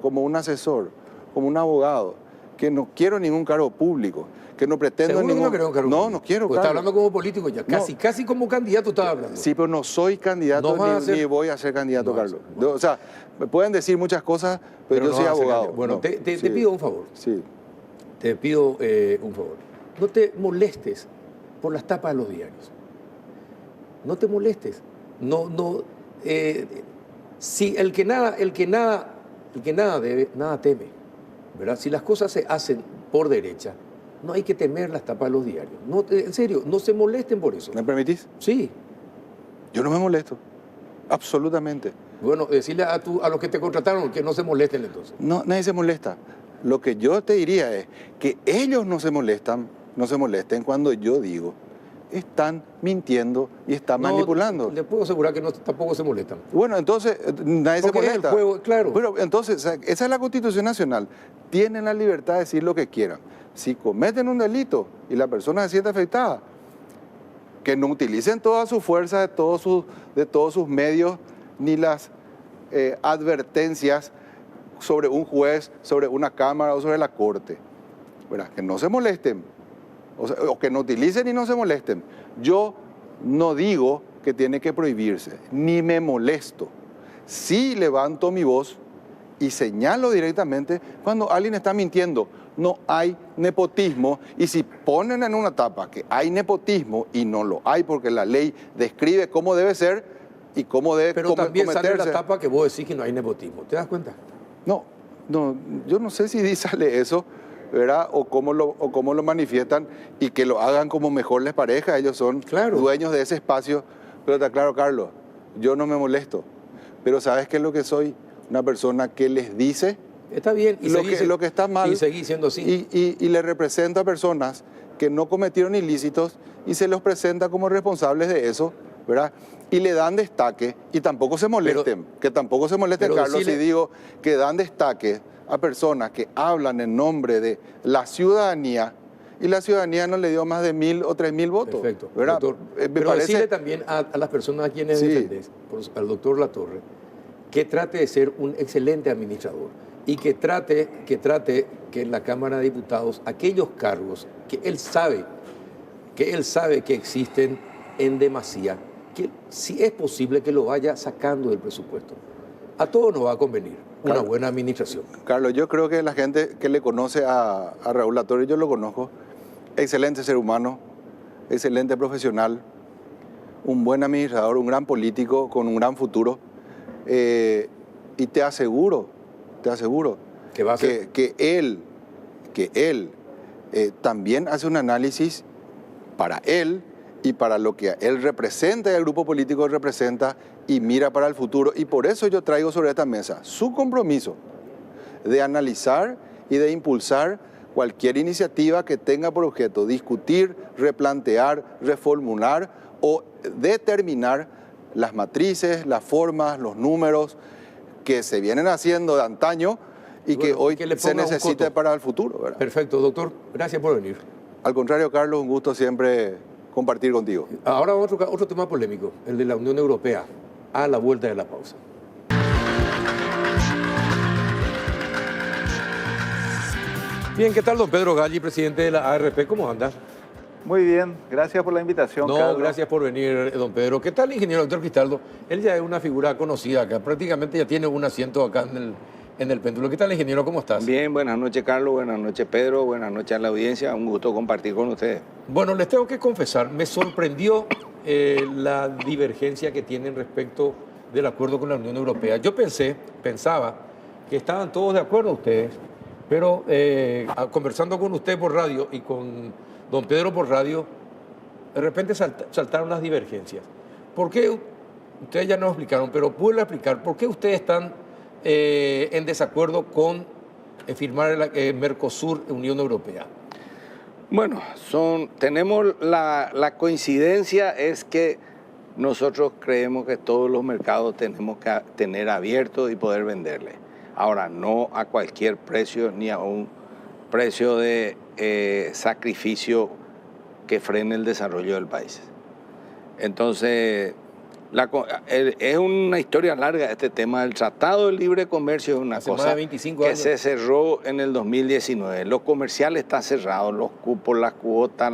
como un asesor, como un abogado, que no quiero ningún cargo público, que no pretendo ¿Seguro que ningún... no querés un cargo No, público? no quiero Pues está cargo. hablando como político ya, casi como candidato estaba hablando. Sí, pero no soy candidato No vas a ser- ni voy a ser candidato, No vas a Carlos. ser, no. O sea, me pueden decir muchas cosas, pero yo no soy vas a ser abogado. candidato. Bueno, No, te sí, pido un favor. Sí. Te pido un favor. No te molestes por las tapas de los diarios. No te molestes. Si el que nada debe, nada teme. ¿Verdad? Si las cosas se hacen por derecha, no hay que temer las tapas de los diarios. No, en serio, no se molesten por eso. ¿Me permitís? Sí. Yo no me molesto. Absolutamente. Bueno, decirle a los que te contrataron que no se molesten entonces. No, nadie se molesta. Lo que yo te diría es que ellos no se molesten cuando yo digo, están mintiendo y están manipulando. Le puedo asegurar que tampoco se molestan. Bueno, entonces nadie Porque se es el molesta. juego, claro. Bueno, entonces, o sea, esa es la Constitución Nacional. Tienen la libertad de decir lo que quieran. Si cometen un delito y la persona se siente afectada, que no utilicen toda su fuerza de todos sus medios, ni las advertencias sobre un juez, sobre una cámara o sobre la corte. ¿Verdad? Que no se molesten. O que no utilicen y no se molesten. Yo no digo que tiene que prohibirse, ni me molesto. Sí levanto mi voz y señalo directamente cuando alguien está mintiendo. No hay nepotismo, y si ponen en una tapa que hay nepotismo y no lo hay porque la ley describe cómo debe ser y cómo debe Pero también sale cometerse. la tapa que vos decís que no hay nepotismo. ¿Te das cuenta? No, yo no sé si sale eso, ¿verdad? O cómo lo manifiestan, y que lo hagan como mejor les parezca. Ellos son Claro. dueños de ese espacio. Pero está claro, Carlos, yo no me molesto. Pero ¿sabes qué es lo que soy? Una persona que les dice Está bien. Y lo que está mal. Y seguís siendo así. Y le represento a personas que no cometieron ilícitos y se los presenta como responsables de eso, ¿verdad? Y le dan destaque, y tampoco se molesten, que tampoco se molesten, pero Carlos, si digo que dan destaque a personas que hablan en nombre de la ciudadanía, y la ciudadanía no le dio más de 1.000 o 3.000 votos. Perfecto. ¿Verdad? Doctor, Me pero parece... decirle también a las personas a quienes Sí. defendés, al doctor Latorre, que trate de ser un excelente administrador y que trate que en la Cámara de Diputados aquellos cargos que él sabe que existen en demasía, que si es posible que lo vaya sacando del presupuesto. A todos nos va a convenir una buena administración. Carlos, yo creo que la gente que le conoce a Raúl Latorre, yo lo conozco, excelente ser humano, excelente profesional, un buen administrador, un gran político con un gran futuro. Y te aseguro Que va a ser. que él también hace un análisis para él y para lo que él representa y el grupo político representa, y mira para el futuro. Y por eso yo traigo sobre esta mesa su compromiso de analizar y de impulsar cualquier iniciativa que tenga por objeto discutir, replantear, reformular o determinar las matrices, las formas, los números que se vienen haciendo de antaño y que hoy que le se ponga un necesita coto. para el futuro, ¿verdad? Perfecto, doctor. Gracias por venir. Al contrario, Carlos, un gusto siempre compartir contigo. Ahora otro tema polémico, el de la Unión Europea, a la vuelta de la pausa. Bien, ¿qué tal, don Pedro Galli, presidente de la ARP? ¿Cómo anda? Muy bien, gracias por la invitación, No, Carlos. gracias por venir, don Pedro. ¿Qué tal, ingeniero doctor Cristaldo? Él ya es una figura conocida acá, prácticamente ya tiene un asiento acá en el péndulo. ¿Qué tal, ingeniero? ¿Cómo estás? Bien, buenas noches, Carlos, buenas noches, Pedro, buenas noches a la audiencia, un gusto compartir con ustedes. Bueno, les tengo que confesar, me sorprendió la divergencia que tienen respecto del acuerdo con la Unión Europea. Yo pensaba que estaban todos de acuerdo ustedes, pero conversando con usted por radio y con don Pedro por radio, de repente saltaron las divergencias. ¿Por qué? Ustedes ya nos explicaron, pero vuelvo a explicar, ¿por qué ustedes están en desacuerdo con firmar el Mercosur, Unión Europea? Bueno, tenemos la coincidencia es que nosotros creemos que todos los mercados tenemos que tener abiertos y poder venderle. Ahora, no a cualquier precio ni a un precio de sacrificio que frene el desarrollo del país. Entonces, Es una historia larga este tema. El Tratado de Libre Comercio es una Hace cosa más de 25 que años. se cerró en el 2019. Lo comercial está cerrado, los cupos, las cuotas,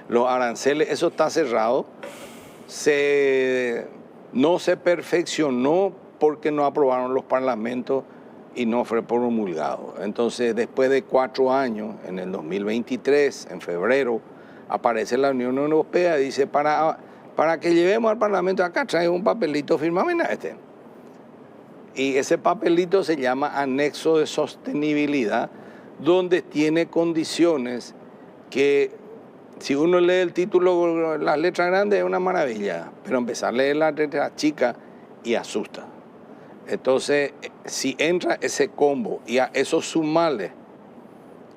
los aranceles, eso está cerrado. No se perfeccionó porque no aprobaron los parlamentos y no fue promulgado. Entonces, después de 4 años, en el 2023, en febrero, aparece la Unión Europea y dice, para que llevemos al Parlamento acá, trae un papelito, firmame este. Y ese papelito se llama Anexo de Sostenibilidad, donde tiene condiciones que, si uno lee el título, las letras grandes es una maravilla, pero empezar a leer las letras chicas y asusta. Entonces, si entra ese combo y a esos sumales,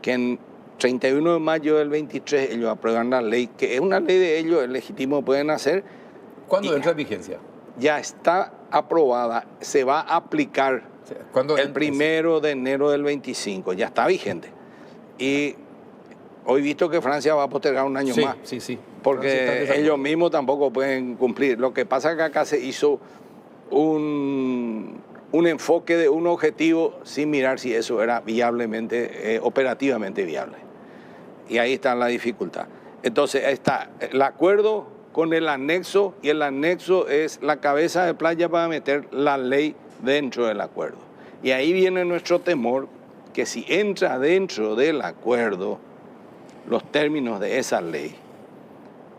que en 31 de mayo del 23 ellos aprueban la ley, que es una ley de ellos, es legítimo, pueden hacer. ¿Cuándo entra en vigencia? Ya está aprobada, se va a aplicar el 1 de enero del 25, ya está vigente. Y hoy he visto que Francia va a postergar un año más. Sí. Porque ellos mismos tampoco pueden cumplir. Lo que pasa es que acá se hizo un enfoque de un objetivo sin mirar si eso era operativamente viable. Y ahí está la dificultad. Entonces está el acuerdo con el anexo, y el anexo es la cabeza de playa para meter la ley dentro del acuerdo. Y ahí viene nuestro temor, que si entra dentro del acuerdo los términos de esa ley,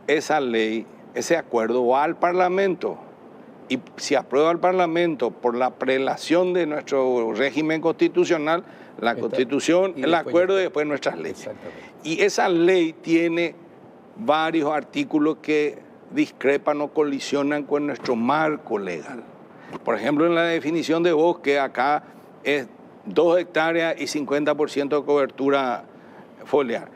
ese acuerdo va al Parlamento. Y si aprueba el Parlamento por la prelación de nuestro régimen constitucional, la Constitución, el acuerdo y después nuestras leyes. Y esa ley tiene varios artículos que discrepan o colisionan con nuestro marco legal. Por ejemplo, en la definición de bosque, acá es 2 hectáreas y 50% de cobertura foliar.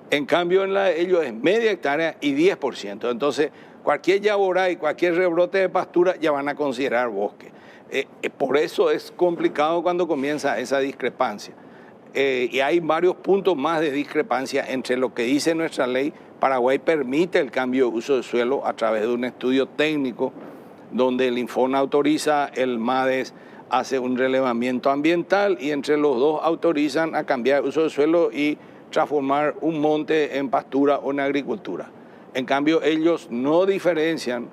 En cambio, en la de ellos es media hectárea y 10%. Entonces, cualquier yaborá y cualquier rebrote de pastura ya van a considerar bosque. Por eso es complicado cuando comienza esa discrepancia. Y hay varios puntos más de discrepancia entre lo que dice nuestra ley. Paraguay permite el cambio de uso de suelo a través de un estudio técnico donde el Infona autoriza, el MADES hace un relevamiento ambiental y entre los dos autorizan a cambiar el uso de suelo y transformar un monte en pastura o en agricultura. En cambio, ellos no diferencian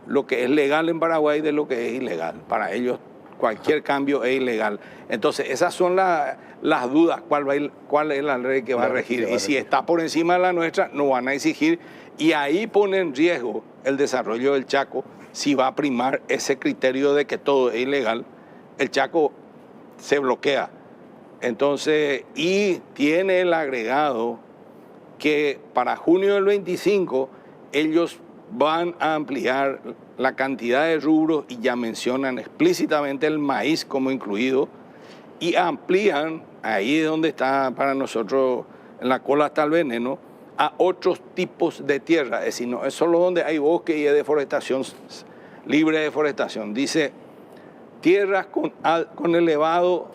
lo que es legal en Paraguay de lo que es ilegal. Para ellos cualquier cambio es ilegal. Entonces, esas son las dudas, cuál es la ley que va a regir. Y si está por encima de la nuestra, nos van a exigir. Y ahí pone en riesgo el desarrollo del Chaco. Si va a primar ese criterio de que todo es ilegal, el Chaco se bloquea. Entonces, y tiene el agregado que para junio del 25 ellos van a ampliar la cantidad de rubros y ya mencionan explícitamente el maíz como incluido y amplían, ahí es donde está para nosotros, en la cola está el veneno, a otros tipos de tierra. Es decir, no es solo donde hay bosque y hay deforestación, libre de deforestación. Dice, tierras con elevado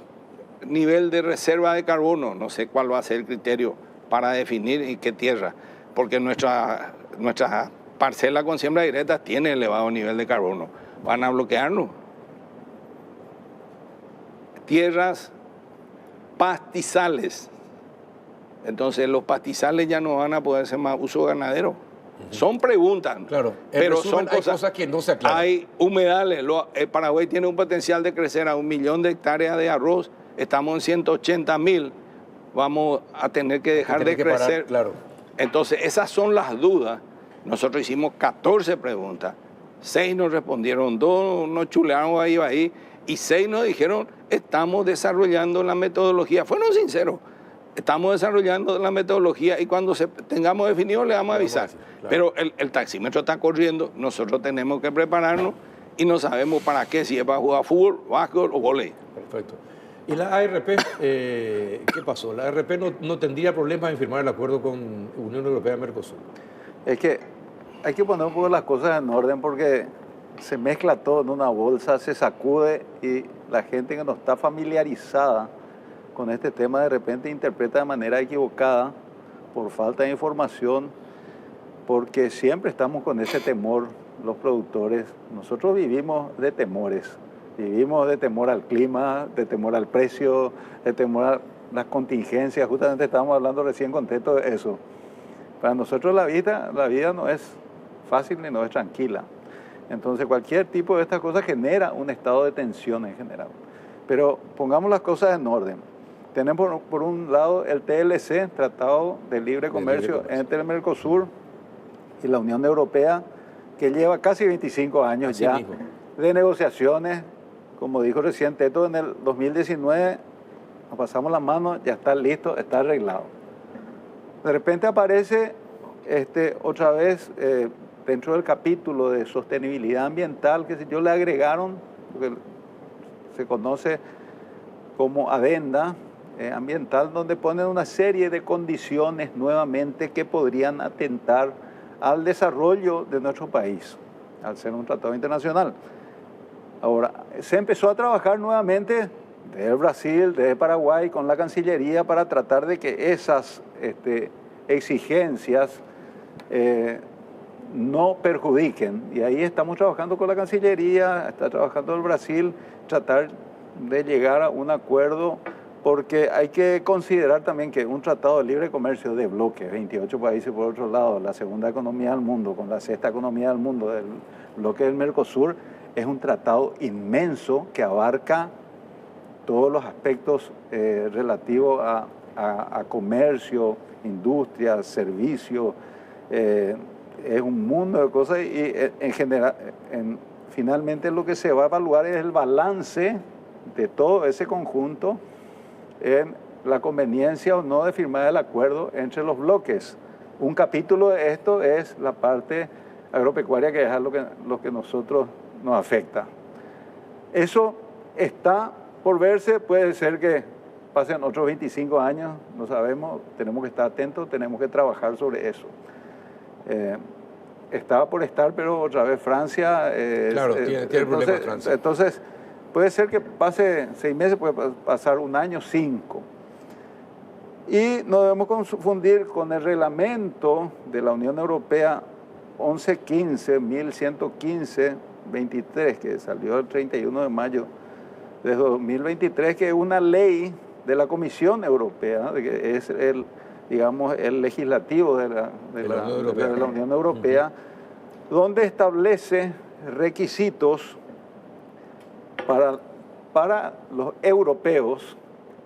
nivel de reserva de carbono. No sé cuál va a ser el criterio para definir y qué tierra, porque nuestra parcela con siembra directa tiene elevado nivel de carbono. Van a bloquearnos. Tierras pastizales. Entonces los pastizales ya no van a poder ser más uso ganadero. Son preguntas, claro, pero resumen, son cosas que no se aclaran. Hay humedales. El Paraguay tiene un potencial de crecer a 1 millón de hectáreas de arroz. Estamos en 180.000. Vamos a tener que dejar de crecer. Parar, claro. Entonces, esas son las dudas. Nosotros hicimos 14 preguntas. 6 nos respondieron, 2 nos chulearon ahí, y 6 nos dijeron, estamos desarrollando la metodología. Fueron sinceros. Estamos desarrollando la metodología y cuando tengamos definido le vamos a avisar. Claro. Pero el taxímetro está corriendo, nosotros tenemos que prepararnos y no sabemos para qué, si es para jugar fútbol, básquetbol o vóley. Perfecto. ¿Y la ARP, qué pasó? ¿La ARP no tendría problemas en firmar el acuerdo con Unión Europea y Mercosur? Es que hay que poner un poco las cosas en orden porque se mezcla todo en una bolsa, se sacude y la gente que no está familiarizada con este tema de repente interpreta de manera equivocada por falta de información, porque siempre estamos con ese temor los productores, nosotros vivimos de temores. Vivimos de temor al clima, de temor al precio, de temor a las contingencias. Justamente estábamos hablando recién con Teto de eso. Para nosotros la vida no es fácil ni no es tranquila. Entonces cualquier tipo de estas cosas genera un estado de tensión en general. Pero pongamos las cosas en orden. Tenemos por un lado el TLC, Tratado de Libre Comercio entre el Mercosur y la Unión Europea, que lleva casi 25 años Así ya mismo. de negociaciones. Como dijo recién Teto, en el 2019 nos pasamos la mano, ya está listo, está arreglado. De repente aparece otra vez dentro del capítulo de sostenibilidad ambiental, que yo le agregaron, lo que se conoce como adenda ambiental, donde ponen una serie de condiciones nuevamente que podrían atentar al desarrollo de nuestro país, al ser un tratado internacional. Ahora, se empezó a trabajar nuevamente desde Brasil, desde Paraguay, con la Cancillería para tratar de que esas exigencias no perjudiquen. Y ahí estamos trabajando con la Cancillería, está trabajando el Brasil, tratar de llegar a un acuerdo, porque hay que considerar también que un tratado de libre comercio de bloque, 28 países por otro lado, la segunda economía del mundo, con la sexta economía del mundo, del bloque del Mercosur, es un tratado inmenso que abarca todos los aspectos relativos a comercio, industria, servicios. Es un mundo de cosas y en general, finalmente lo que se va a evaluar es el balance de todo ese conjunto en la conveniencia o no de firmar el acuerdo entre los bloques. Un capítulo de esto es la parte agropecuaria, que es lo que nosotros nos afecta. Eso está por verse, puede ser que pasen otros 25 años, no sabemos, tenemos que estar atentos, tenemos que trabajar sobre eso. Estaba por estar, pero otra vez Francia... Claro, tiene problema Francia. Entonces, puede ser que pase 6 meses, puede pasar un año, 5. Y no debemos confundir con el reglamento de la Unión Europea 1115, que salió el 31 de mayo de 2023, que es una ley de la Comisión Europea, que es el legislativo de la Unión Europea, donde establece requisitos para los europeos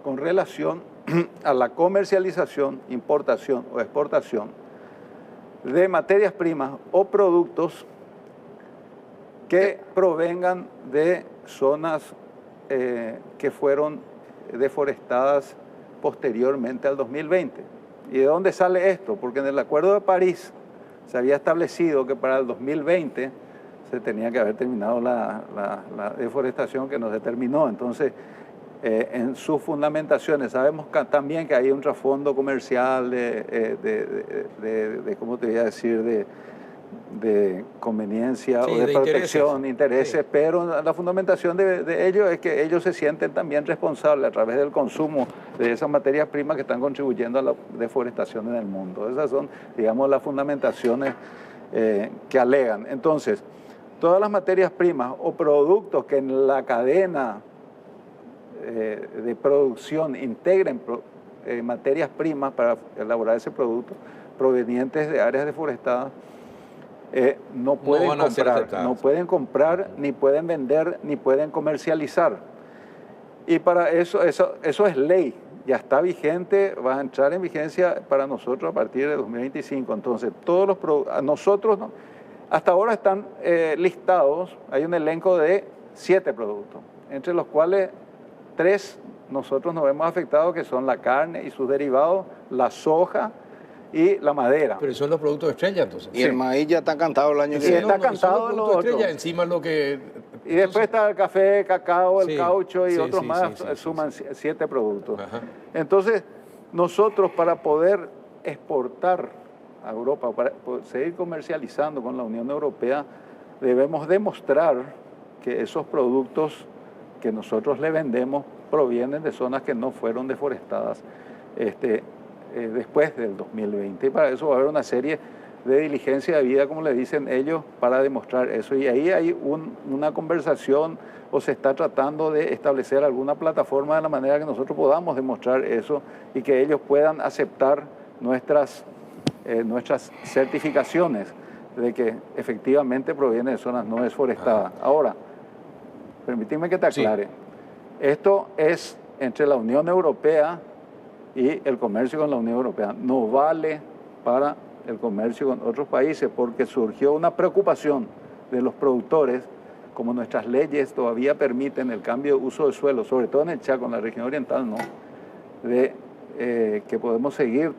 con relación a la comercialización, importación o exportación de materias primas o productos que provengan de zonas que fueron deforestadas posteriormente al 2020. ¿Y de dónde sale esto? Porque en el Acuerdo de París se había establecido que para el 2020 se tenía que haber terminado la deforestación, que no se terminó. Entonces, en sus fundamentaciones, sabemos también que hay un trasfondo comercial ¿cómo te voy a decir?, de conveniencia, sí, o de protección, intereses, sí. Pero la fundamentación de ello es que ellos se sienten también responsables a través del consumo de esas materias primas que están contribuyendo a la deforestación en el mundo. Esas son, digamos, las fundamentaciones que alegan. Entonces, todas las materias primas o productos que en la cadena de producción integren materias primas para elaborar ese producto provenientes de áreas deforestadas, no pueden comprar, ni pueden vender, ni pueden comercializar. Y para eso es ley, ya está vigente, va a entrar en vigencia para nosotros a partir de 2025. Entonces, todos los productos, nosotros hasta ahora están listados, hay un elenco de 7 productos, entre los cuales 3 nosotros nos vemos afectados, que son la carne y sus derivados, la soja y la madera. Pero son los productos estrella, entonces. Y el maíz ya está cantado el año que viene. viene. Está cantado los productos estrella, encima lo que... Y después está el café, cacao, el caucho y otros más, suman 7 productos. Ajá. Entonces, nosotros para poder exportar a Europa, para seguir comercializando con la Unión Europea, debemos demostrar que esos productos que nosotros le vendemos provienen de zonas que no fueron deforestadas después del 2020. Y para eso va a haber una serie de diligencia de vida, como le dicen ellos, para demostrar eso. Y ahí hay una conversación o se está tratando de establecer alguna plataforma de la manera que nosotros podamos demostrar eso y que ellos puedan aceptar nuestras certificaciones de que efectivamente proviene de zonas no desforestadas. Ahora, permíteme que te aclare. Sí. Esto es entre la Unión Europea y el comercio con la Unión Europea. No vale para el comercio con otros países porque surgió una preocupación de los productores, como nuestras leyes todavía permiten el cambio de uso de suelo, sobre todo en el Chaco, en la región oriental, ¿no? Que podemos seguir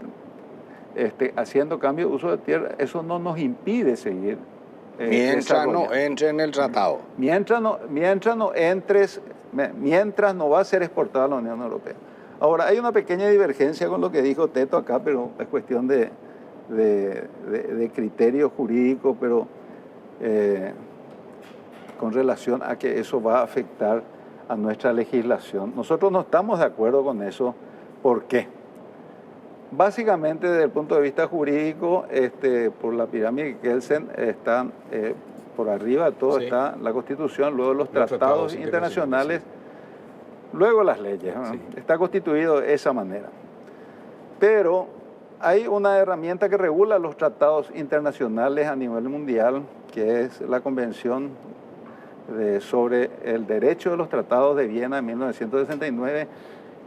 haciendo cambio de uso de tierra. Eso no nos impide seguir. Mientras no entre en el tratado. Mientras no va a ser exportada a la Unión Europea. Ahora, hay una pequeña divergencia con lo que dijo Teto acá, pero es cuestión de criterio jurídico, pero con relación a que eso va a afectar a nuestra legislación. Nosotros no estamos de acuerdo con eso. ¿Por qué? Básicamente, desde el punto de vista jurídico, por la pirámide de Kelsen, están por arriba de todo, sí, está la Constitución, luego los tratados internacionales, sí, luego las leyes. Sí. Está constituido de esa manera. Pero hay una herramienta que regula los tratados internacionales a nivel mundial, que es la Convención sobre el Derecho de los Tratados de Viena de 1969,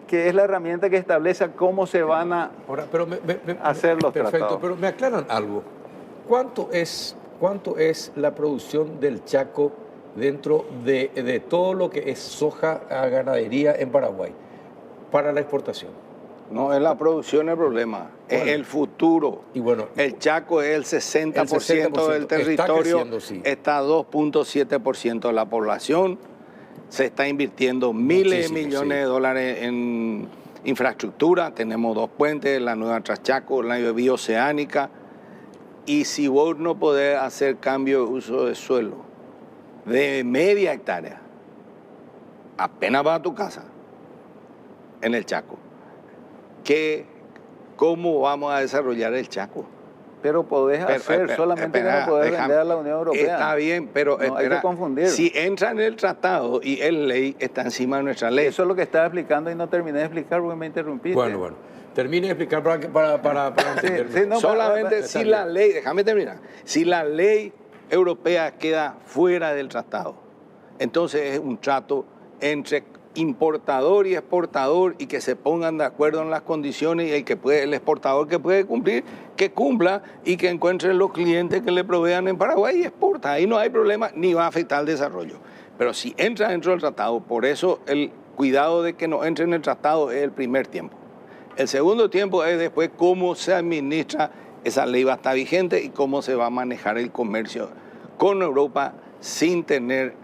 que es la herramienta que establece cómo se van a hacer los tratados. Perfecto, pero me aclaran algo. ¿Cuánto es la producción del Chaco dentro de todo lo que es soja a ganadería en Paraguay para la exportación? No es la producción el problema, es el futuro. Y bueno, el Chaco es el 60% del territorio, está 2.7% de la población, se está invirtiendo miles de millones de dólares en infraestructura, tenemos 2 puentes, la nueva Traschaco, la bioceánica, y si vos no podés hacer cambio de uso de suelo de media hectárea, apenas vas a tu casa en el Chaco. ¿Cómo vamos a desarrollar el Chaco? Pero podés hacer, solamente que no podés vender a la Unión Europea. Está bien, pero no, hay que confundir. Si entra en el tratado y el ley está encima de nuestra ley. Eso es lo que estaba explicando y no terminé de explicar porque me interrumpiste. Bueno. Termine de explicar para entender. Sí, no, solamente si la ley, déjame terminar, si la ley europea queda fuera del tratado, entonces es un trato entre importador y exportador y que se pongan de acuerdo en las condiciones y el exportador que puede cumplir, que cumpla y que encuentre los clientes que le provean en Paraguay y exporta. Ahí no hay problema ni va a afectar el desarrollo. Pero si entra dentro del tratado, por eso el cuidado de que no entre en el tratado es el primer tiempo. El segundo tiempo es después cómo se administra, esa ley va a estar vigente y cómo se va a manejar el comercio con Europa sin tener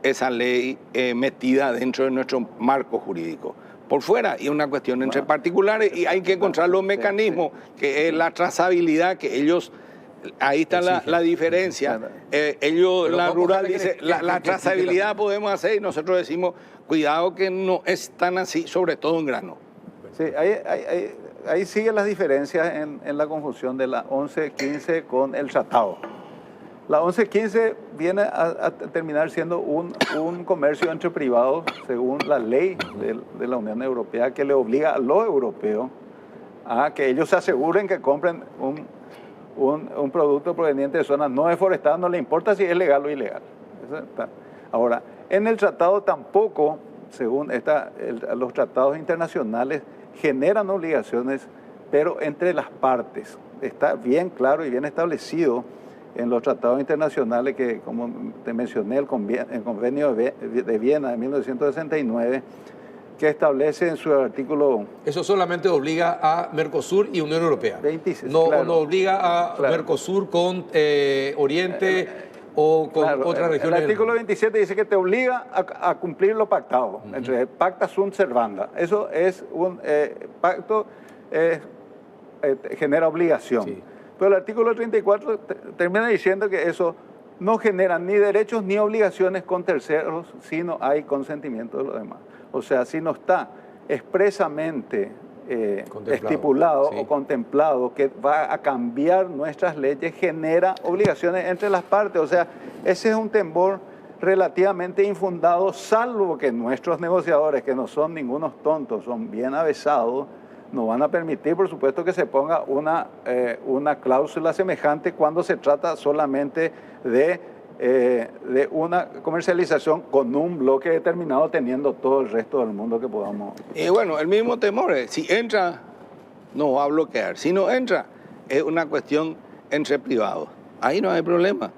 esa ley metida dentro de nuestro marco jurídico. Por fuera, y una cuestión entre particulares, y hay que encontrar los mecanismos, que es la trazabilidad, que ellos, ahí está la diferencia. Ellos, la rural dice, la trazabilidad podemos hacer, y nosotros decimos, cuidado que no es tan así, sobre todo en grano. Sí, ahí siguen las diferencias en la confusión de la 1115 con el tratado. La 1115 viene a terminar siendo un comercio entre privados según la ley de la Unión Europea, que le obliga a los europeos a que ellos se aseguren que compren un producto proveniente de zonas no deforestadas, no le importa si es legal o ilegal. Ahora, en el tratado tampoco, según los tratados internacionales, generan obligaciones, pero entre las partes. Está bien claro y bien establecido en los tratados internacionales que, como te mencioné, el convenio de Viena de 1969, que establece en su artículo... Eso solamente obliga a Mercosur y Unión Europea. 26, no, claro, no obliga a Mercosur con Oriente o con otras regiones. El artículo 27 dice que te obliga a cumplir lo pactado. Entre pacta sunt servanda. Eso es un pacto, genera obligación. Sí. Pero el artículo 34 termina diciendo que eso no genera ni derechos ni obligaciones con terceros si no hay consentimiento de los demás. O sea, si no está expresamente estipulado sí, o contemplado que va a cambiar nuestras leyes, genera obligaciones entre las partes. O sea, ese es un temor relativamente infundado, salvo que nuestros negociadores, que no son ningunos tontos, son bien avesados, no van a permitir, por supuesto, que se ponga una cláusula semejante cuando se trata solamente de una comercialización con un bloque determinado, teniendo todo el resto del mundo que podamos. Y bueno, el mismo temor es, si entra, nos va a bloquear. Si no entra, es una cuestión entre privados. Ahí no hay problema.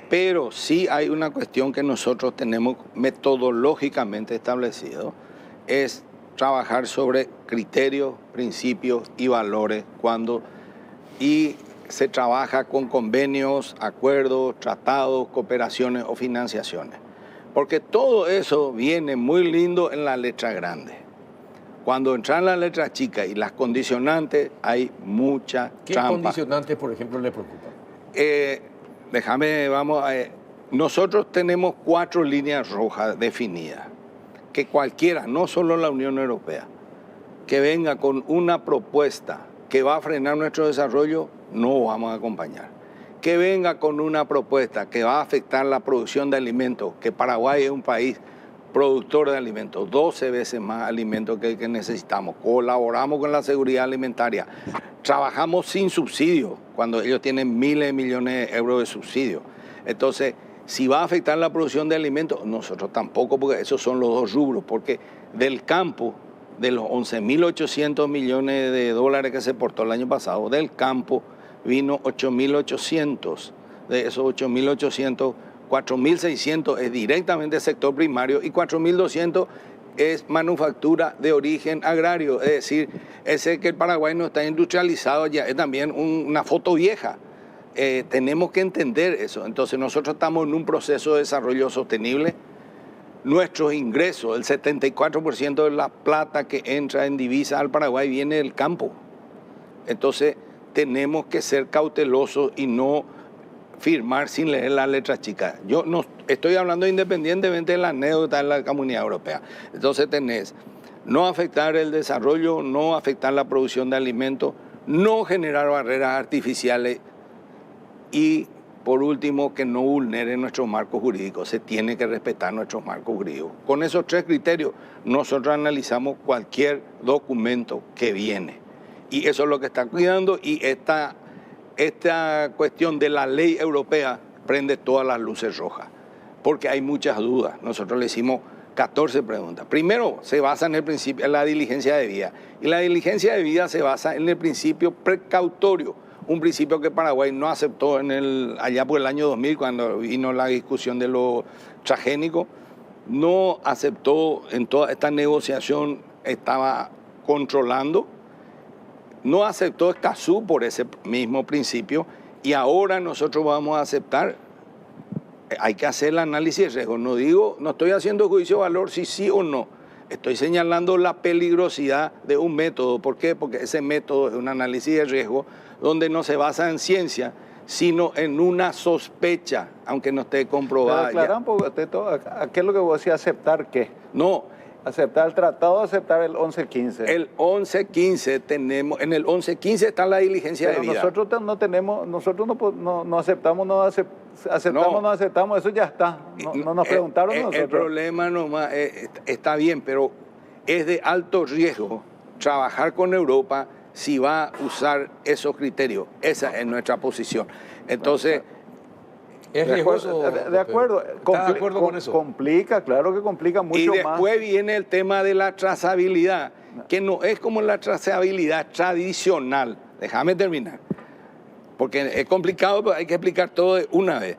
Pero sí hay una cuestión que nosotros tenemos metodológicamente establecido, es trabajar sobre criterios, principios y valores y se trabaja con convenios, acuerdos, tratados, cooperaciones o financiaciones. Porque todo eso viene muy lindo en la letra grande. Cuando entra en la letra chica y las condicionantes, hay mucha ¿Qué trampa. condicionantes, por ejemplo, le preocupan? Nosotros tenemos 4 líneas rojas definidas, que cualquiera, no solo la Unión Europea, que venga con una propuesta que va a frenar nuestro desarrollo, no vamos a acompañar. Que venga con una propuesta que va a afectar la producción de alimentos, que Paraguay es un país productor de alimentos, 12 veces más alimentos que el que necesitamos. Colaboramos con la seguridad alimentaria. Trabajamos sin subsidio, cuando ellos tienen miles de millones de euros de subsidio. Entonces, si va a afectar la producción de alimentos, nosotros tampoco, porque esos son los dos rubros, porque del campo, de los 11.800 millones de dólares que se exportó el año pasado, del campo vino 8.800. De esos 8.800, 4.600 es directamente sector primario y 4.200 es manufactura de origen agrario. Es decir, ese que el Paraguay no está industrializado ya es también una foto vieja. Tenemos que entender eso. Entonces nosotros estamos en un proceso de desarrollo sostenible. Nuestros ingresos, el 74% de la plata que entra en divisa al Paraguay viene del campo. Entonces tenemos que ser cautelosos y no firmar sin leer la letra chica. Yo no estoy hablando independientemente de la anécdota de la Comunidad Europea. Entonces tenés no afectar el desarrollo, no afectar la producción de alimentos, no generar barreras artificiales y, por último, que no vulneren nuestros marcos jurídicos. Se tiene que respetar nuestros marcos jurídicos. Con esos 3 criterios, nosotros analizamos cualquier documento que viene. Y eso es lo que está cuidando, y esta cuestión de la ley europea prende todas las luces rojas, porque hay muchas dudas. Nosotros le hicimos 14 preguntas. Primero, se basa en el principio, en la diligencia de vida. Y la diligencia de vida se basa en el principio precautorio, un principio que Paraguay no aceptó allá por el año 2000, cuando vino la discusión de lo transgénico. No aceptó en toda esta negociación, estaba controlando. No aceptó Escazú por ese mismo principio, y ahora nosotros vamos a aceptar. Hay que hacer el análisis de riesgo. No estoy haciendo juicio de valor si sí o no. Estoy señalando la peligrosidad de un método. ¿Por qué? Porque ese método es un análisis de riesgo donde no se basa en ciencia, sino en una sospecha, aunque no esté comprobada. Aclarar un poco, ¿qué es lo que vos decís, aceptar qué? No. Aceptar el tratado, aceptar el 1115. El 1115 tenemos, en el 1115 está la diligencia pero de vida. Nosotros no tenemos, nosotros no aceptamos, no aceptamos, eso ya está. No nos preguntaron nosotros. El problema nomás está bien, pero es de alto riesgo trabajar con Europa si va a usar esos criterios. Esa es nuestra posición. Entonces, ¿es riesgoso? De acuerdo. ¿Está de acuerdo con eso? Complica, claro que complica mucho más. Y después viene el tema de la trazabilidad, que no es como la trazabilidad tradicional. Déjame terminar, porque es complicado, pero hay que explicar todo de una vez.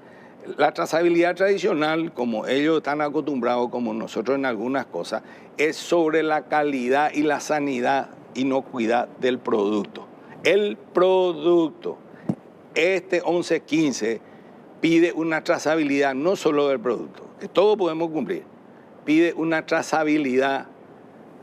La trazabilidad tradicional, como ellos están acostumbrados, como nosotros en algunas cosas, es sobre la calidad y la sanidad, inocuidad del producto. El producto, este 1115, pide una trazabilidad no solo del producto, que todos podemos cumplir, pide una trazabilidad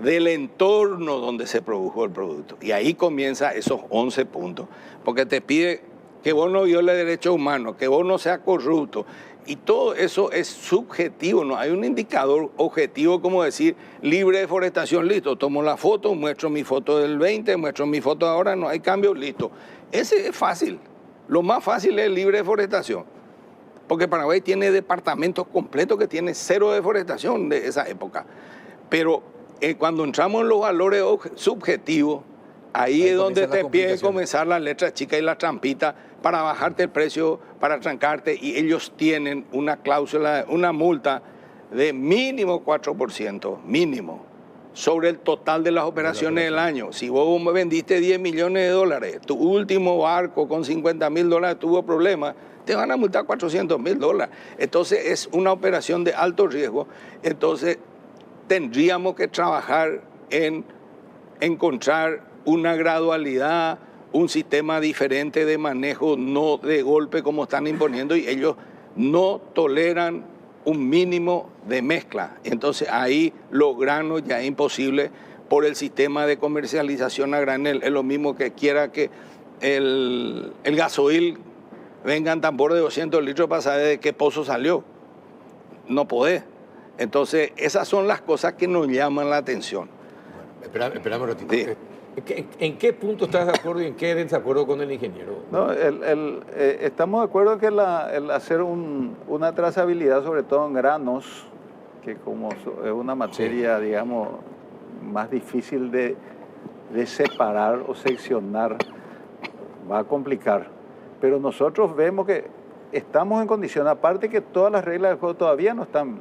del entorno donde se produjo el producto. Y ahí comienza esos 11 puntos, porque te pide que vos no violes derechos humanos, que vos no seas corrupto. Y todo eso es subjetivo, no hay un indicador objetivo como decir libre deforestación, listo, tomo la foto, muestro mi foto del 20, muestro mi foto ahora, no hay cambio, listo. Ese es fácil, lo más fácil es libre deforestación, porque Paraguay tiene departamentos completos que tienen cero deforestación de esa época. Pero cuando entramos en los valores subjetivos, ahí es donde te empieza a comenzar la letra chica y la trampita para bajarte el precio, para trancarte, y ellos tienen una cláusula, una multa de mínimo 4%, mínimo, sobre el total de las operaciones del año. Si vos me vendiste 10 millones de dólares, tu último barco con 50 mil dólares tuvo problemas, te van a multar 400 mil dólares. Entonces es una operación de alto riesgo. Entonces tendríamos que trabajar en encontrar una gradualidad, un sistema diferente de manejo, no de golpe como están imponiendo, y ellos no toleran un mínimo de mezcla. Entonces ahí los granos ya es imposible por el sistema de comercialización a granel. Es lo mismo que quiera que el gasoil venga en tambor de 200 litros para saber de qué pozo salió. No podés. Entonces esas son las cosas que nos llaman la atención. Bueno, espérame un ratito. Sí. ¿En qué punto estás de acuerdo y en qué desacuerdo con el ingeniero? No, estamos de acuerdo en que el hacer una trazabilidad, sobre todo en granos, que como es una materia, digamos, más difícil de separar o seccionar, va a complicar. Pero nosotros vemos que estamos en condición, aparte que todas las reglas del juego todavía no están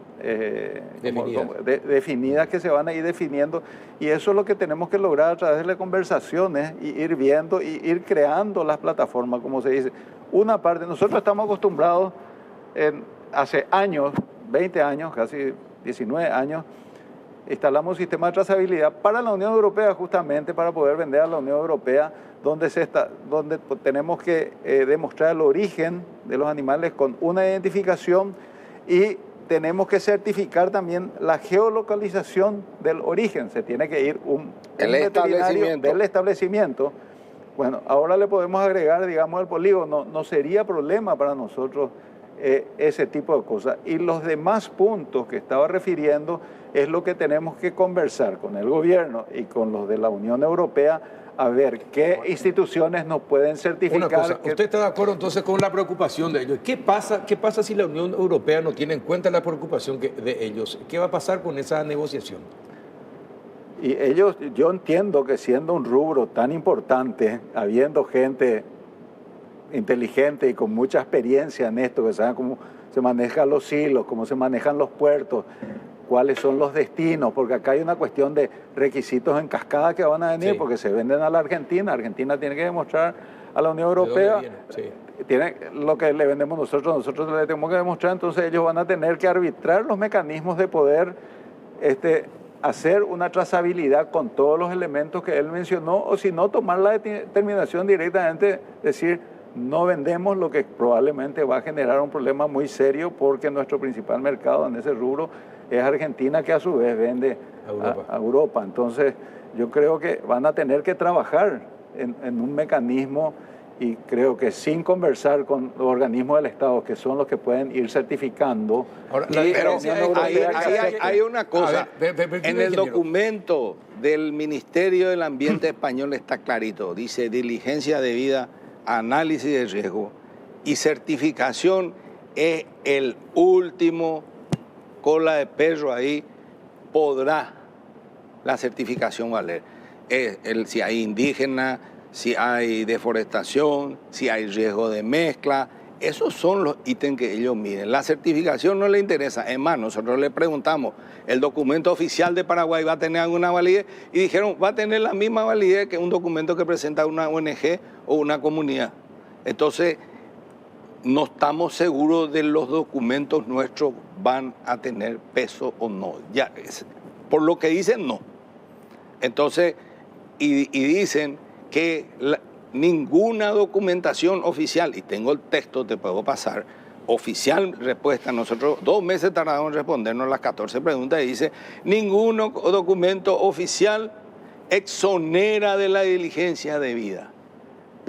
definidas, que se van a ir definiendo, y eso es lo que tenemos que lograr a través de las conversaciones, y ir viendo y ir creando las plataformas, como se dice. Una parte, nosotros estamos acostumbrados, hace años, 20 años, casi 19 años, instalamos un sistema de trazabilidad para la Unión Europea, justamente para poder vender a la Unión Europea, donde tenemos que demostrar el origen de los animales con una identificación, y tenemos que certificar también la geolocalización del origen. Se tiene que ir un veterinario del establecimiento. Bueno, ahora le podemos agregar, digamos, el polígono. No sería problema para nosotros ese tipo de cosas. Y los demás puntos que estaba refiriendo es lo que tenemos que conversar con el gobierno y con los de la Unión Europea, a ver qué instituciones nos pueden certificar. Una cosa, ¿usted está de acuerdo entonces con la preocupación de ellos? ¿Qué pasa si la Unión Europea no tiene en cuenta la preocupación de ellos? ¿Qué va a pasar con esa negociación? Y yo entiendo que siendo un rubro tan importante, habiendo gente inteligente y con mucha experiencia en esto, que saben cómo se manejan los hilos, cómo se manejan los puertos, cuáles son los destinos, porque acá hay una cuestión de requisitos en cascada que van a venir, sí, porque se venden a la Argentina. Argentina tiene que demostrar a la Unión Europea, sí, tiene lo que le vendemos nosotros le tenemos que demostrar. Entonces ellos van a tener que arbitrar los mecanismos de poder hacer una trazabilidad con todos los elementos que él mencionó, o si no, tomar la determinación directamente, decir, no vendemos, lo que probablemente va a generar un problema muy serio, porque nuestro principal mercado en ese rubro es Argentina, que a su vez vende a Europa. Entonces yo creo que van a tener que trabajar en un mecanismo, y creo que sin conversar con los organismos del Estado, que son los que pueden ir certificando. Ahora, hay una cosa, en el documento del Ministerio del Ambiente español está clarito, dice diligencia debida, análisis de riesgo y certificación es el último cola de perro, ahí podrá la certificación valer. Si hay indígena, si hay deforestación, si hay riesgo de mezcla, esos son los ítems que ellos miden. La certificación no les interesa. Es más, nosotros le preguntamos, ¿el documento oficial de Paraguay va a tener alguna validez? Y dijeron, va a tener la misma validez que un documento que presenta una ONG o una comunidad. Entonces, no estamos seguros de los documentos nuestros van a tener peso o no. Ya, por lo que dicen, no. Entonces, y dicen que ninguna documentación oficial, y tengo el texto, te puedo pasar, oficial respuesta, nosotros 2 meses tardamos en respondernos las 14 preguntas, y dice, ningún documento oficial exonera de la diligencia debida.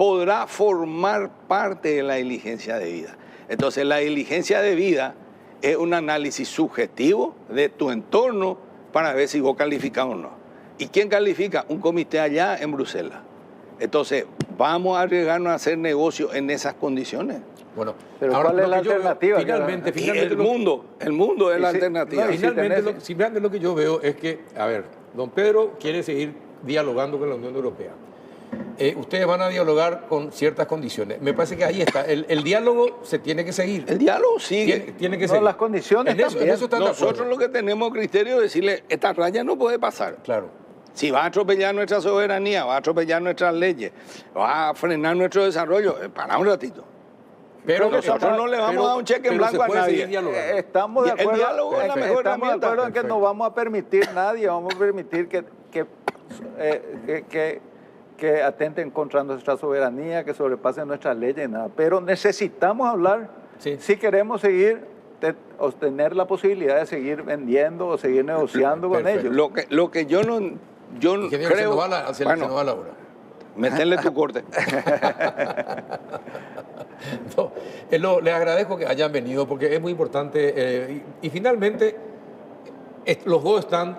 podrá formar parte de la diligencia de vida. Entonces, la diligencia de vida es un análisis subjetivo de tu entorno para ver si vos calificás o no. ¿Y quién califica? Un comité allá en Bruselas. Entonces, vamos a arriesgarnos a hacer negocio en esas condiciones. Bueno, Pero ahora, ¿cuál es lo la que yo veo, alternativa? finalmente, Y el mundo es la alternativa. no, y si finalmente, tenés- finalmente lo que yo veo es que, a ver, don Pedro quiere seguir dialogando con la Unión Europea. Ustedes van a dialogar con ciertas condiciones. Me parece que ahí está. El diálogo se tiene que seguir. El diálogo sigue. Tiene que No, seguir. las condiciones en eso también. están de Nosotros acuerdo. lo que tenemos criterio es decirle, esta raya no puede pasar. Claro. Si va a atropellar nuestra soberanía, va a atropellar nuestras leyes, va a frenar nuestro desarrollo, para un ratito. Pero Nosotros no le vamos a dar un cheque en pero blanco se a puede nadie. seguir dialogando. Estamos de El acuerdo, diálogo es la mejor estamos de herramienta. acuerdo en que Perfecto. no vamos a permitir nadie, vamos a permitir que atenten contra nuestra soberanía, que sobrepasen nuestras leyes, nada. Pero necesitamos hablar Sí. si queremos seguir, obtener la posibilidad de seguir vendiendo o seguir negociando con Perfecto. ellos. Lo que yo no Ingeniero, creo... se nos va la hora. Meterle tu corte. No, les agradezco que hayan venido porque es muy importante y finalmente los dos están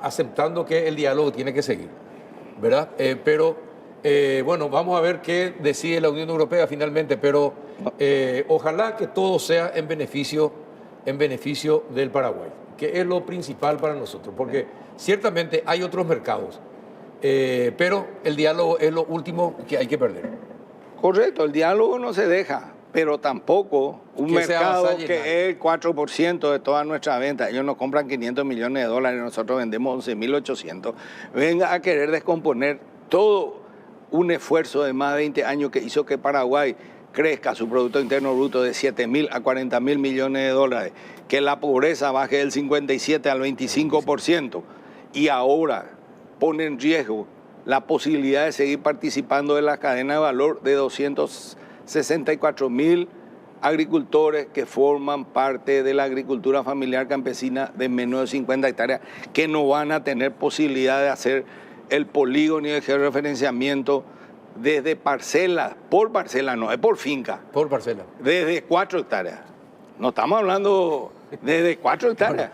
aceptando que el diálogo tiene que seguir, ¿verdad? Pero bueno, vamos a ver qué decide la Unión Europea finalmente, pero ojalá que todo sea en beneficio del Paraguay, que es lo principal para nosotros, porque ciertamente hay otros mercados, pero el diálogo es lo último que hay que perder. Correcto, el diálogo no se deja, pero tampoco un Que se mercado avasalle nadie. que es el 4% de todas nuestras ventas. Ellos nos compran 500 millones de dólares, nosotros vendemos 11.800. Venga a querer descomponer todo un esfuerzo de más de 20 años que hizo que Paraguay crezca su Producto Interno Bruto de 7.000 a 40.000 millones de dólares, que la pobreza baje del 57 al 25%, y ahora pone en riesgo la posibilidad de seguir participando de la cadena de valor de 264.000 agricultores que forman parte de la agricultura familiar campesina de menos de 50 hectáreas, que no van a tener posibilidad de hacer el polígono y el georreferenciamiento desde parcela, por parcela, no es por finca, Por parcela. desde 4 hectáreas. No estamos hablando desde 4 hectáreas.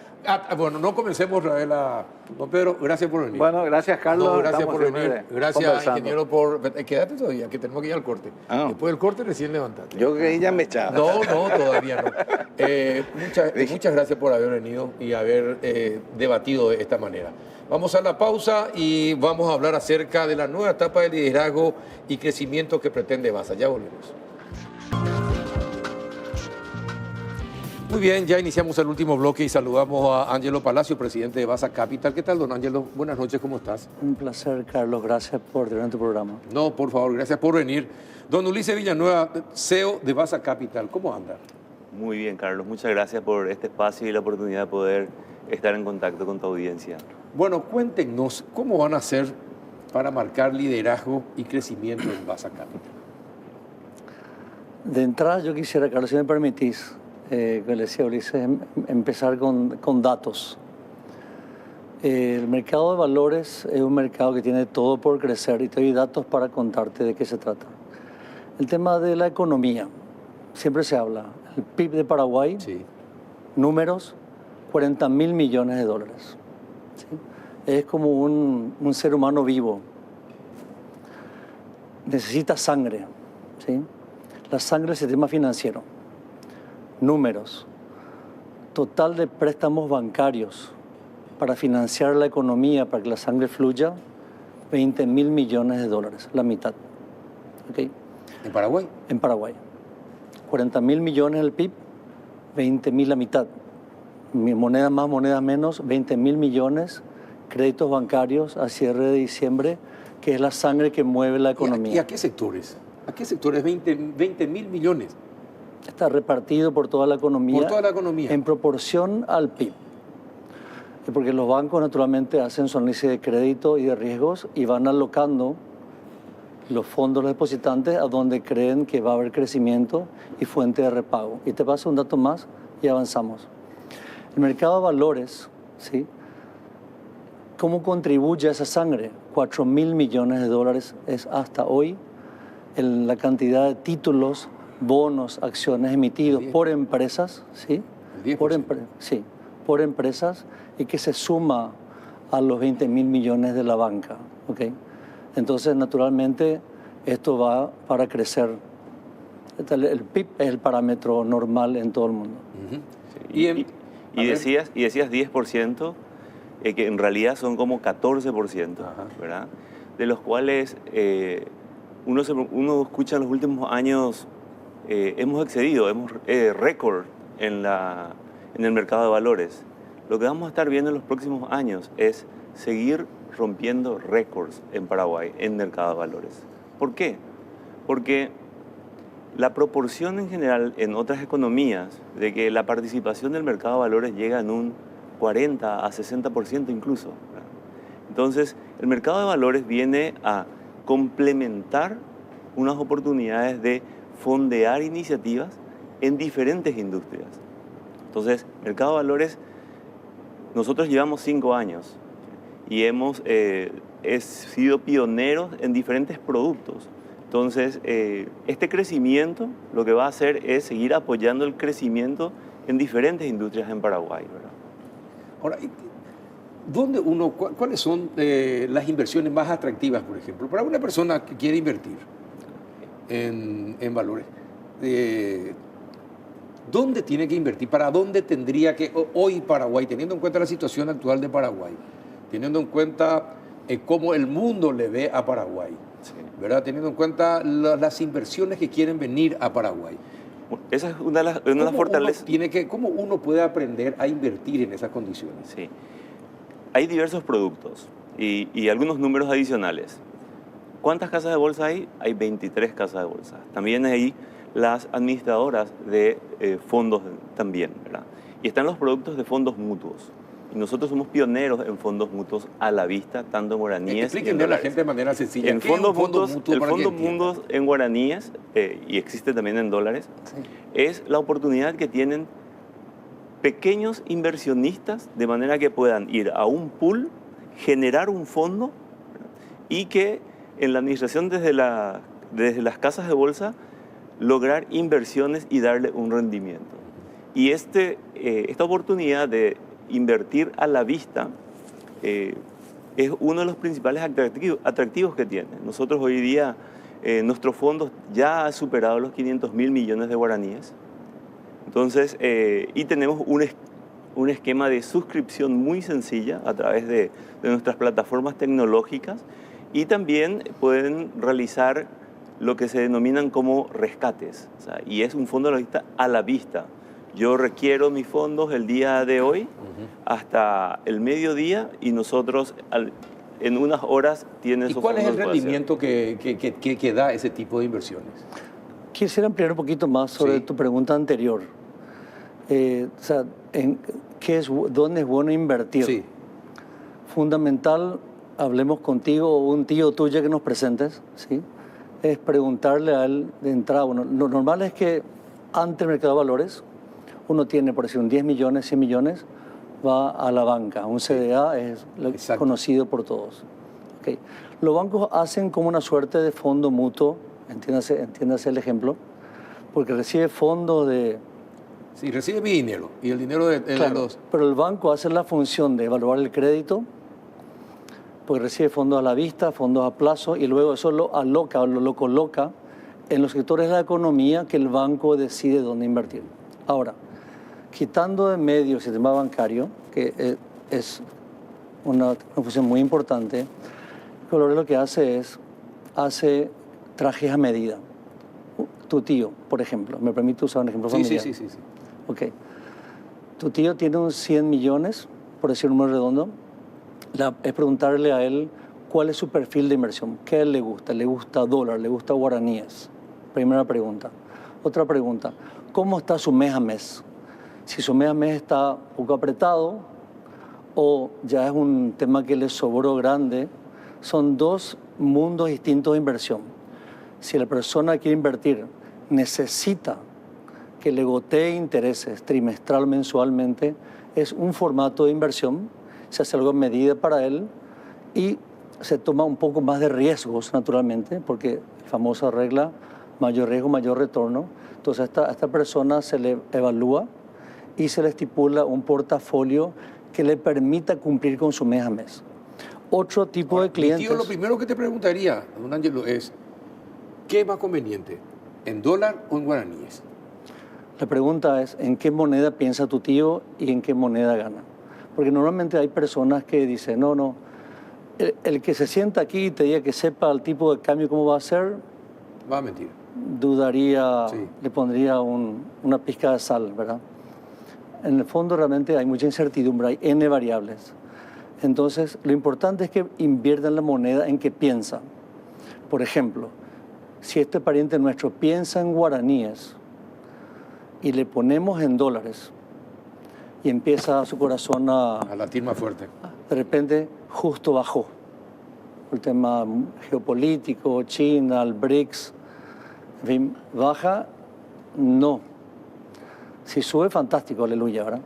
Bueno, no comencemos, Rafaela. Don Pedro, gracias por venir. Bueno, gracias Carlos. No, gracias estamos por venir. siempre Gracias, conversando. ingeniero, por... Quédate todavía, que tenemos que ir al corte. Ah. Después del corte recién levantate. Yo creí ya me echaba. No, todavía no. Muchas gracias por haber venido y haber debatido de esta manera. Vamos a la pausa y vamos a hablar acerca de la nueva etapa de liderazgo y crecimiento que pretende Vasa. Ya volvemos. Muy bien, ya iniciamos el último bloque y saludamos a Ángelo Palacio, presidente de Vasa Capital. ¿Qué tal, don Ángelo? Buenas noches, ¿cómo estás? Un placer, Carlos. Gracias por tener tu programa. No, por favor, gracias por venir. Don Ulises Villanueva, CEO de Vasa Capital, ¿cómo anda? Muy bien, Carlos. Muchas gracias por este espacio y la oportunidad de poder estar en contacto con tu audiencia. Bueno, cuéntenos, ¿cómo van a hacer para marcar liderazgo y crecimiento en Vasa Capital? De entrada, yo quisiera, Carlos, si me permitís, que le decía Ulises, empezar con datos. El mercado de valores es un mercado que tiene todo por crecer y te doy datos para contarte de qué se trata. El tema de la economía, siempre se habla. El PIB de Paraguay, Sí. números, 40.000 millones de dólares. ¿Sí? Es como un ser humano vivo. Necesita sangre. ¿Sí? La sangre es el sistema financiero. Números. Total de préstamos bancarios para financiar la economía, para que la sangre fluya, 20.000 millones de dólares, la mitad. ¿Ok? ¿En Paraguay? En Paraguay. 40.000 millones el PIB, 20.000 la mitad. Monedas más, monedas menos, 20.000 millones, créditos bancarios a cierre de diciembre, que es la sangre que mueve la economía. ¿Y a qué sectores? ¿A qué sectores? 20.000 millones. Está repartido por toda la economía. Por toda la economía. En proporción al PIB. Porque los bancos naturalmente hacen su análisis de crédito y de riesgos y van alocando los fondos los depositantes a donde creen que va a haber crecimiento y fuente de repago. Y te paso un dato más y avanzamos. El mercado de valores, ¿sí? ¿Cómo contribuye a esa sangre? 4.000 millones de dólares es hasta hoy la cantidad de títulos, bonos, acciones emitidos por empresas, ¿sí? Sí, por empresas, y que se suma a los 20.000 millones de la banca, ¿ok? Entonces, naturalmente, esto va para crecer. El PIB es el parámetro normal en todo el mundo. Sí. Y decías 10%, que en realidad son como 14%, ¿verdad? De los cuales uno escucha en los últimos años, hemos excedido, hemos récord en el mercado de valores. Lo que vamos a estar viendo en los próximos años es seguir rompiendo récords en Paraguay en mercado de valores. ¿Por qué? Porque la proporción en general en otras economías de que la participación del mercado de valores llega en un 40 a 60% incluso, ¿verdad? Entonces, el mercado de valores viene a complementar unas oportunidades de fondear iniciativas en diferentes industrias. Entonces, mercado de valores, nosotros llevamos 5 años y hemos sido pioneros en diferentes productos. Entonces, este crecimiento lo que va a hacer es seguir apoyando el crecimiento en diferentes industrias en Paraguay, ¿verdad? Ahora, ¿cuáles son las inversiones más atractivas, por ejemplo, para una persona que quiere invertir en valores? ¿Dónde tiene que invertir? ¿Para dónde tendría que, hoy Paraguay, teniendo en cuenta la situación actual de Paraguay, teniendo en cuenta cómo el mundo le ve a Paraguay, sí, ¿verdad? Teniendo en cuenta las inversiones que quieren venir a Paraguay? Esa es una de las fortalezas. ¿Cómo uno puede aprender a invertir en esas condiciones? Sí. Hay diversos productos y algunos números adicionales. ¿Cuántas casas de bolsa hay? Hay 23 casas de bolsa. También hay las administradoras de fondos también, ¿verdad? Y están los productos de fondos mutuos. Y nosotros somos pioneros en fondos mutuos a la vista, tanto en guaraníes. Explíquenle a la gente de manera sencilla. En fondos mutuos, el fondo mutuos en guaraníes, y existe también en dólares, sí, es la oportunidad que tienen pequeños inversionistas de manera que puedan ir a un pool, generar un fondo, ¿verdad? Y que en la administración desde las casas de bolsa lograr inversiones y darle un rendimiento. Y esta oportunidad de invertir a la vista es uno de los principales atractivos que tiene. Nosotros hoy día, nuestro fondo ya ha superado los 500.000 millones de guaraníes. Entonces, y tenemos un esquema de suscripción muy sencilla a través de nuestras plataformas tecnológicas, y también pueden realizar lo que se denominan como rescates. O sea, y es un fondo a la vista. Yo requiero mis fondos el día de hoy hasta el mediodía y nosotros en unas horas tienen esos fondos. ¿Y cuál es el rendimiento que da ese tipo de inversiones? Quisiera ampliar un poquito más sobre tu pregunta anterior. O sea, ¿dónde es bueno invertir? Sí. Fundamental, hablemos contigo o un tío tuyo que nos presentes, ¿sí? Es preguntarle a él de entrada. Bueno, lo normal es que ante el mercado de valores, uno tiene, por decir, un 10 millones, 100 millones, va a la banca. Un CDA es conocido por todos. Okay. Los bancos hacen como una suerte de fondo mutuo, entiéndase el ejemplo, porque recibe fondos de... Sí, recibe mi dinero y el dinero de los... Pero el banco hace la función de evaluar el crédito, porque recibe fondos a la vista, fondos a plazo, y luego eso lo aloca o lo coloca en los sectores de la economía que el banco decide dónde invertir. Ahora, quitando de medio el sistema bancario, que es una función muy importante, Colores lo que hace trajes a medida. Tu tío, por ejemplo, me permite usar un ejemplo familiar. Sí. Ok. Tu tío tiene unos 100 millones, por decir un número redondo. Es preguntarle a él cuál es su perfil de inversión, qué a él le gusta dólar, le gusta guaraníes. Primera pregunta. Otra pregunta, ¿cómo está su mes a mes? Si su mes a mes está un poco apretado o ya es un tema que le sobró grande, son dos mundos distintos de inversión. Si la persona quiere invertir necesita que le gotee intereses trimestral, mensualmente, es un formato de inversión, se hace algo a medida para él y se toma un poco más de riesgos, naturalmente, porque famosa regla, mayor riesgo, mayor retorno. Entonces a esta persona se le evalúa y se le estipula un portafolio que le permita cumplir con su mes a mes. Otro tipo de clientes... Tío, lo primero que te preguntaría, don Ángelo, es ¿qué es más conveniente? ¿En dólar o en guaraníes? La pregunta es, ¿en qué moneda piensa tu tío y en qué moneda gana? Porque normalmente hay personas que dicen, no, el que se sienta aquí y te diga que sepa el tipo de cambio cómo va a ser, Va a mentir. dudaría, Sí. le pondría una pizca de sal, ¿verdad? En el fondo realmente hay mucha incertidumbre, hay N variables. Entonces, lo importante es que inviertan la moneda en que piensa. Por ejemplo, si este pariente nuestro piensa en guaraníes y le ponemos en dólares y empieza su corazón A latir más fuerte. de repente justo bajó. El tema geopolítico, China, el BRICS, en fin, baja, no. Si sube, fantástico, aleluya, ¿verdad?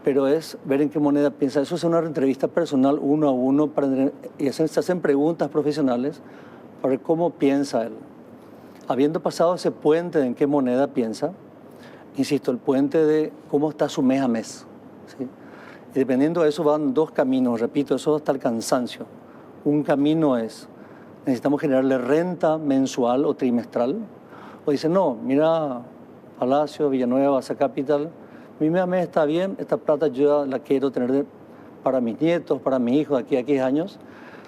Pero es ver en qué moneda piensa. Eso es una entrevista personal uno a uno y se hacen preguntas profesionales para ver cómo piensa él. Habiendo pasado ese puente de en qué moneda piensa, insisto, el puente de cómo está su mes a mes, ¿sí? Y dependiendo de eso van dos caminos, repito, eso hasta el cansancio. Un camino es, necesitamos generarle renta mensual o trimestral. O dicen, no, mira, Palacio, Villanueva, Basa Capital, mi mes a mes está bien, esta plata yo la quiero tener para mis nietos, para mi hijo de aquí a 10 años.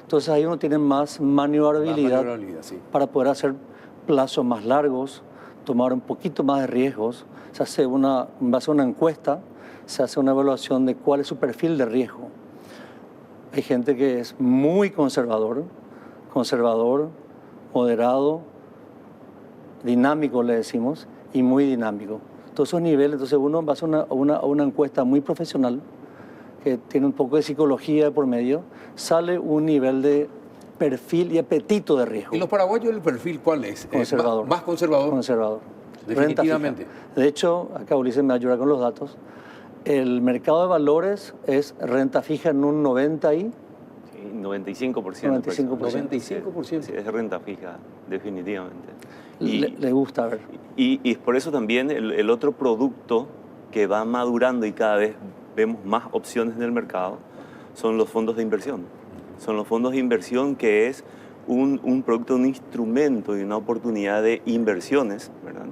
Entonces ahí uno tiene más maniobrabilidad, Sí. para poder hacer plazos más largos, tomar un poquito más de riesgos. Se hace en base a una encuesta, se hace una evaluación de cuál es su perfil de riesgo. Hay gente que es muy conservador, moderado, dinámico le decimos, y muy dinámico. Todos esos niveles, entonces uno va a hacer una encuesta muy profesional, que tiene un poco de psicología por medio, sale un nivel de perfil y apetito de riesgo. ¿Y los paraguayos el perfil cuál es? Conservador. ¿Más conservador? Conservador. Definitivamente. Renta fija. De hecho, acá Ulises me ayuda con los datos, el mercado de valores es renta fija en un 90 y... Sí, 95%. 95%. Sí, es renta fija, definitivamente. Le gusta, a ver. Y por eso también el otro producto que va madurando y cada vez vemos más opciones en el mercado son los fondos de inversión. Son los fondos de inversión, que es un producto, un instrumento y una oportunidad de inversiones, ¿verdad?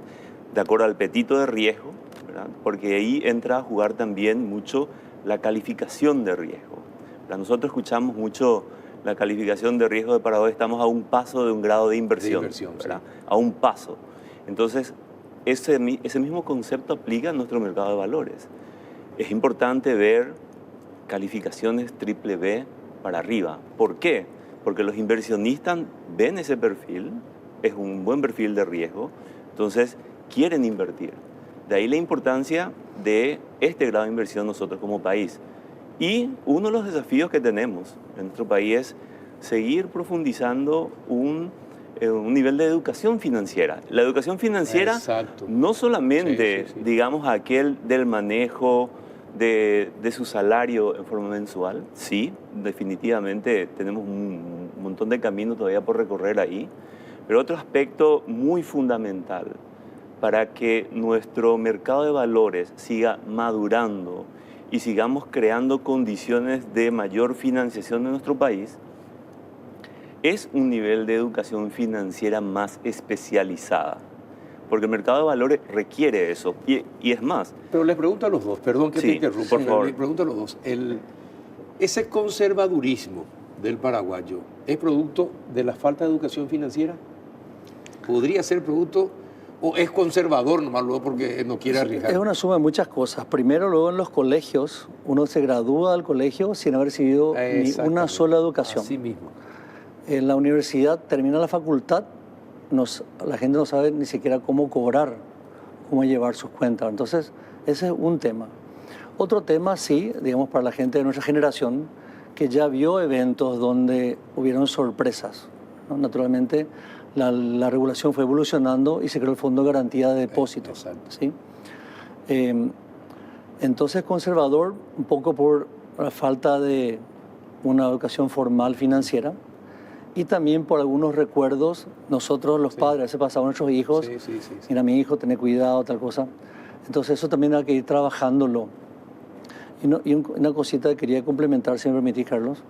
De acuerdo al apetito de riesgo, ¿verdad? Porque ahí entra a jugar también mucho la calificación de riesgo. ¿Verdad? Nosotros escuchamos mucho la calificación de riesgo de Paraguay, estamos a un paso de un grado de inversión, ¿verdad? Sí. A un paso. Entonces, ese mismo concepto aplica a nuestro mercado de valores. Es importante ver calificaciones triple B para arriba. ¿Por qué? Porque los inversionistas ven ese perfil, es un buen perfil de riesgo, entonces quieren invertir. De ahí la importancia de este grado de inversión nosotros como país. Y uno de los desafíos que tenemos en nuestro país es seguir profundizando un nivel de educación financiera. La educación financiera, exacto, no solamente, digamos, aquel del manejo de su salario en forma mensual, sí, definitivamente tenemos un montón de camino todavía por recorrer ahí, pero otro aspecto muy fundamental para que nuestro mercado de valores siga madurando y sigamos creando condiciones de mayor financiación de nuestro país, es un nivel de educación financiera más especializada. Porque el mercado de valores requiere eso. Y es más. Pero les pregunto a los dos, perdón que te interrumpa, por favor. Les pregunto a los dos. ¿Ese conservadurismo del paraguayo es producto de la falta de educación financiera? ¿Podría ser producto o es conservador nomás luego porque no quiere arriesgar? Es una suma de muchas cosas. Primero, luego en los colegios, uno se gradúa del colegio sin haber recibido ni una sola educación. Así mismo. En la universidad termina la facultad, la gente no sabe ni siquiera cómo cobrar, cómo llevar sus cuentas. Entonces, ese es un tema. Otro tema, sí, digamos, para la gente de nuestra generación, que ya vio eventos donde hubieron sorpresas, ¿no? Naturalmente, la regulación fue evolucionando y se creó el Fondo de Garantía de Depósitos. ¿Sí? Entonces, conservador, un poco por la falta de una educación formal financiera, y también por algunos recuerdos. Nosotros los padres, a veces pasamos a nuestros hijos, mira, mi hijo, tené cuidado, tal cosa. Entonces eso también hay que ir trabajándolo. Y una cosita que quería complementar, si me permitís, Carlos,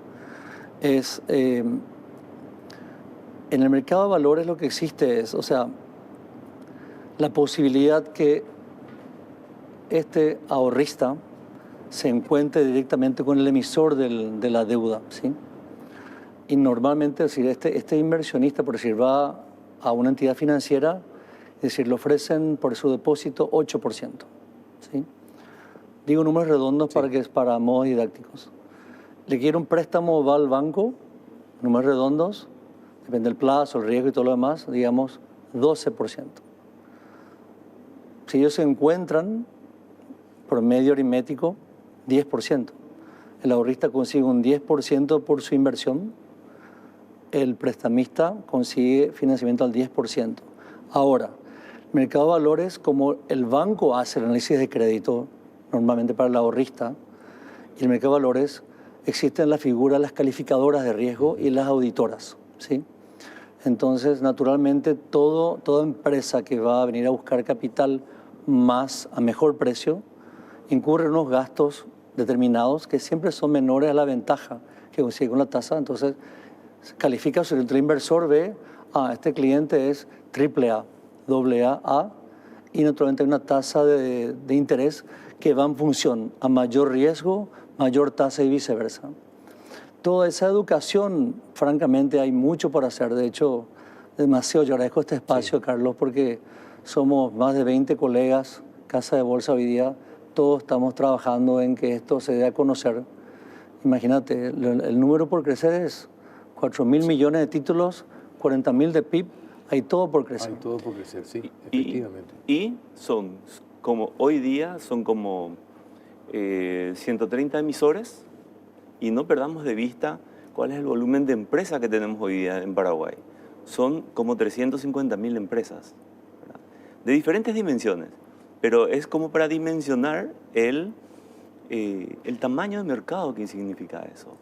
es en el mercado de valores lo que existe es, o sea, la posibilidad que este ahorrista se encuentre directamente con el emisor de la deuda, ¿sí? Y normalmente, es decir, este inversionista, por decir, va a una entidad financiera, es decir, le ofrecen por su depósito 8%, ¿sí? Digo números redondos para modos didácticos. Le quiere un préstamo, va al banco, números redondos, depende del plazo, el riesgo y todo lo demás, digamos 12%. Si ellos se encuentran, promedio aritmético, 10%. El ahorrista consigue un 10% por su inversión, el prestamista consigue financiamiento al 10%. Ahora, el mercado de valores, como el banco hace el análisis de crédito, normalmente para el ahorrista, y el mercado de valores, existen las figuras, las calificadoras de riesgo y las auditoras, ¿sí? Entonces, naturalmente, toda empresa que va a venir a buscar capital más a mejor precio, incurre en unos gastos determinados que siempre son menores a la ventaja que consigue con la tasa. Entonces, califica, el inversor ve, este cliente es AAA, AA, y naturalmente hay una tasa de interés que va en función a mayor riesgo, mayor tasa y viceversa. Toda esa educación, francamente, hay mucho por hacer. De hecho, demasiado. Yo agradezco este espacio, Carlos, porque somos más de 20 colegas, Casa de Bolsa hoy día, todos estamos trabajando en que esto se dé a conocer. Imagínate, el número por crecer es 4.000 millones de títulos, 40.000 de PIB, hay todo por crecer. Hay todo por crecer, sí, efectivamente. Y son como, hoy día son como 130 emisores, y no perdamos de vista cuál es el volumen de empresas que tenemos hoy día en Paraguay. Son como 350.000 empresas, ¿verdad? De diferentes dimensiones, pero es como para dimensionar el tamaño de mercado que significa eso.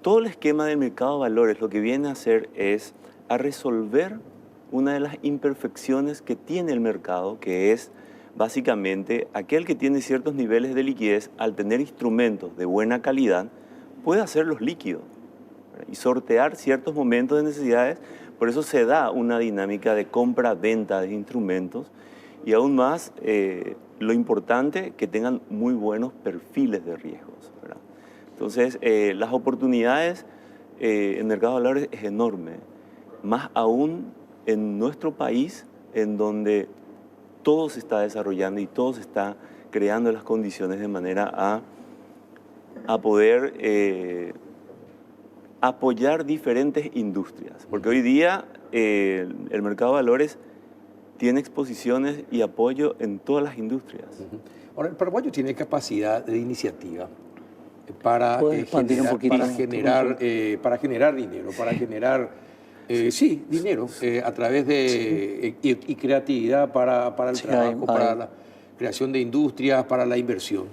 Todo el esquema del mercado de valores lo que viene a hacer es a resolver una de las imperfecciones que tiene el mercado, que es básicamente aquel que tiene ciertos niveles de liquidez, al tener instrumentos de buena calidad, puede hacerlos líquidos, ¿verdad? Y sortear ciertos momentos de necesidades. Por eso se da una dinámica de compra-venta de instrumentos, y aún más lo importante, que tengan muy buenos perfiles de riesgos, ¿verdad? Entonces, las oportunidades en mercado de valores es enorme, más aún en nuestro país, en donde todo se está desarrollando y todo se está creando las condiciones de manera a poder apoyar diferentes industrias. Porque hoy día el mercado de valores tiene exposiciones y apoyo en todas las industrias. Ahora, el paraguayo tiene capacidad de iniciativa para generar dinero, para generar dinero a través de y creatividad para el trabajo, para la creación de industrias, para la inversión.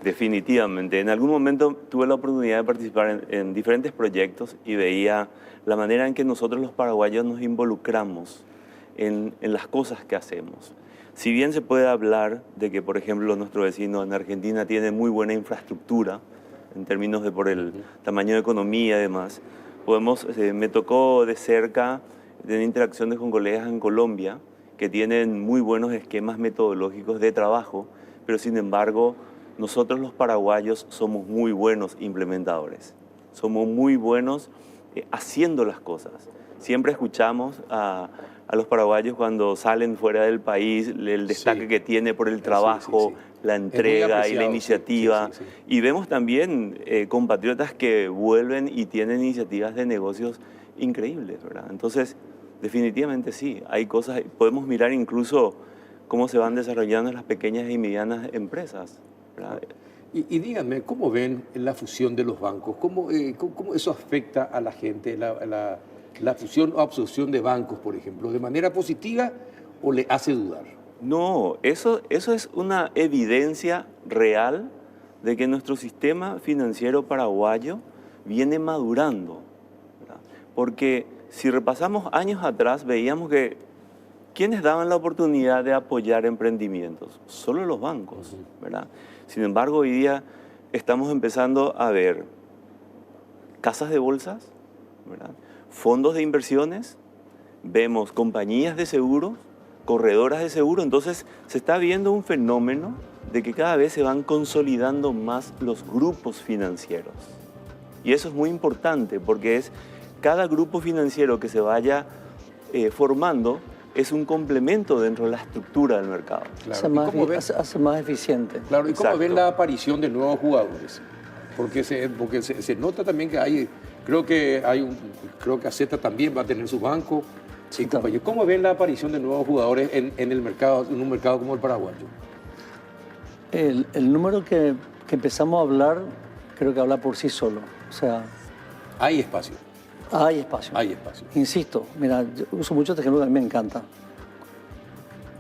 Definitivamente. En algún momento tuve la oportunidad de participar en diferentes proyectos y veía la manera en que nosotros los paraguayos nos involucramos en las cosas que hacemos. Si bien se puede hablar de que, por ejemplo, nuestro vecino en Argentina tiene muy buena infraestructura en términos de por el tamaño de economía y demás, me tocó de cerca tener interacciones con colegas en Colombia que tienen muy buenos esquemas metodológicos de trabajo, pero sin embargo nosotros los paraguayos somos muy buenos implementadores, somos muy buenos haciendo las cosas. Siempre escuchamos a los paraguayos cuando salen fuera del país, el destaque que tiene por el trabajo, la entrega y la iniciativa. Y vemos también compatriotas que vuelven y tienen iniciativas de negocios increíbles, ¿verdad? Entonces, definitivamente sí, hay cosas, podemos mirar incluso cómo se van desarrollando las pequeñas y medianas empresas, ¿verdad? Y díganme, ¿cómo ven la fusión de los bancos? ¿Cómo eso afecta a la gente, la fusión o absorción de bancos, por ejemplo? ¿De manera positiva o le hace dudar? No, eso es una evidencia real de que nuestro sistema financiero paraguayo viene madurando, ¿verdad? Porque si repasamos años atrás, veíamos que ¿quiénes daban la oportunidad de apoyar emprendimientos? Solo los bancos, ¿verdad? Sin embargo, hoy día estamos empezando a ver casas de bolsas, ¿verdad? Fondos de inversiones, vemos compañías de seguros, corredoras de seguro. Entonces se está viendo un fenómeno de que cada vez se van consolidando más los grupos financieros. Y eso es muy importante porque es cada grupo financiero que se vaya formando es un complemento dentro de la estructura del mercado. Claro. Hace más eficiente. Claro, ¿y cómo Exacto. ven la aparición de nuevos jugadores? Porque se nota también que hay, creo que AZ también va a tener su banco. Sí, compañía. ¿Cómo ven la aparición de nuevos jugadores en el mercado, en un mercado como el paraguayo? El número que empezamos a hablar, creo que habla por sí solo. O sea, Hay espacio. hay espacio. Hay espacio. Insisto, mira, yo uso mucho este ejemplo que a mí me encanta.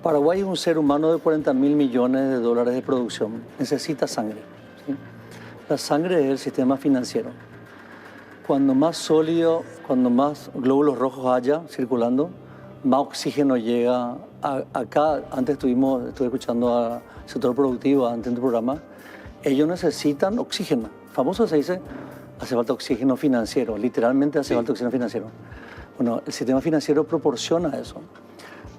Paraguay es un ser humano de 40.000 millones de dólares de producción. Necesita sangre. ¿Sí? La sangre es el sistema financiero. Cuando más sólido, cuando más glóbulos rojos haya circulando, más oxígeno llega acá. Antes estuve escuchando al sector productivo, antes del programa. Ellos necesitan oxígeno. Famoso se dice, hace falta oxígeno financiero. Literalmente hace falta oxígeno financiero. Bueno, el sistema financiero proporciona eso.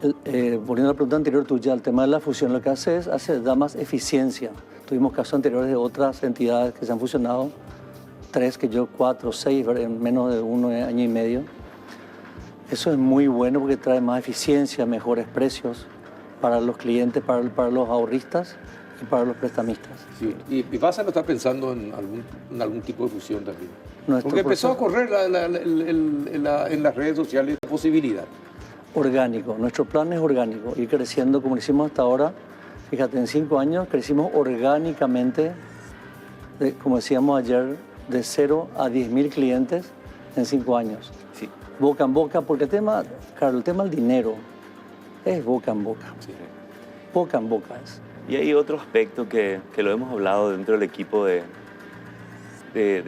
Volviendo a la pregunta anterior tuya, el tema de la fusión lo que hace es da más eficiencia. Tuvimos casos anteriores de otras entidades que se han fusionado, 3, 4, 6, en menos de 1 año y medio. Eso es muy bueno porque trae más eficiencia, mejores precios para los clientes, para los ahorristas y para los prestamistas. Sí. Y Basa no está pensando en algún tipo de fusión también. Nuestro Porque empezó a proceso- correr en las redes sociales la posibilidad. Orgánico, nuestro plan es orgánico, ir creciendo como lo hicimos hasta ahora. Fíjate, en 5 años crecimos orgánicamente, como decíamos ayer, de 0 a 10.000 clientes en 5 años. Sí. Boca en boca, porque el tema del dinero es boca en boca. Sí. Boca en boca es. Y hay otro aspecto que lo hemos hablado dentro del equipo de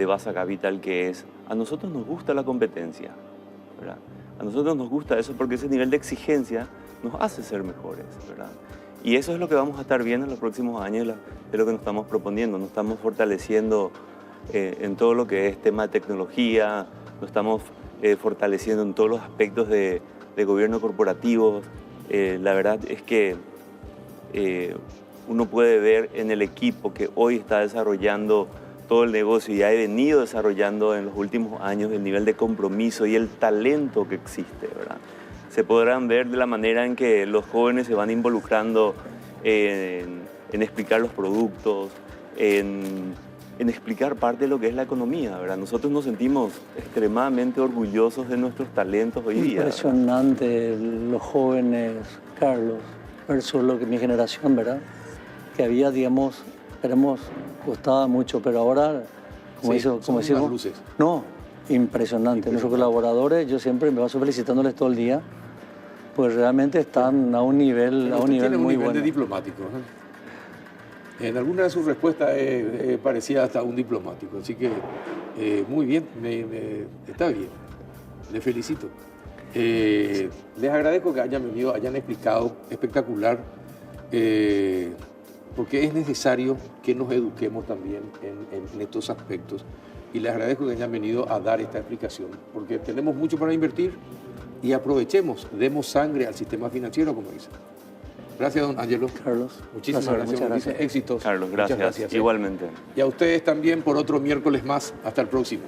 Basa Capital, que es, a nosotros nos gusta la competencia, ¿verdad? A nosotros nos gusta eso porque ese nivel de exigencia nos hace ser mejores, ¿verdad? Y eso es lo que vamos a estar viendo en los próximos años de lo que nos estamos proponiendo. Nos estamos fortaleciendo en todo lo que es tema de tecnología, nos estamos fortaleciendo en todos los aspectos de gobierno corporativo. La verdad es que uno puede ver en el equipo que hoy está desarrollando todo el negocio y ha venido desarrollando en los últimos años el nivel de compromiso y el talento que existe, ¿verdad? Se podrán ver de la manera en que los jóvenes se van involucrando en explicar los productos, en explicar parte de lo que es la economía, ¿verdad? Nosotros nos sentimos extremadamente orgullosos de nuestros talentos hoy día, ¿verdad? Impresionante los jóvenes, Carlos, versus lo que mi generación, ¿verdad? Que había, digamos, costaba mucho, pero ahora, como decimos, unas luces. no, impresionante. Nuestros colaboradores, yo siempre me paso felicitándoles todo el día, pues realmente están a un nivel, Pero usted tiene un muy nivel bueno. de diplomático, ¿no? En alguna de sus respuestas parecía hasta un diplomático, así que muy bien, está bien, le felicito. Les agradezco que hayan venido, hayan explicado espectacular, porque es necesario que nos eduquemos también en estos aspectos, y les agradezco que hayan venido a dar esta explicación, porque tenemos mucho para invertir y aprovechemos, demos sangre al sistema financiero, como dicen. Gracias, don Ángelo. Carlos, Muchísimas gracias. muchas gracias. Éxitos. Carlos, Muchas gracias. ¿eh? Igualmente. Y a ustedes también por otro miércoles más. Hasta el próximo.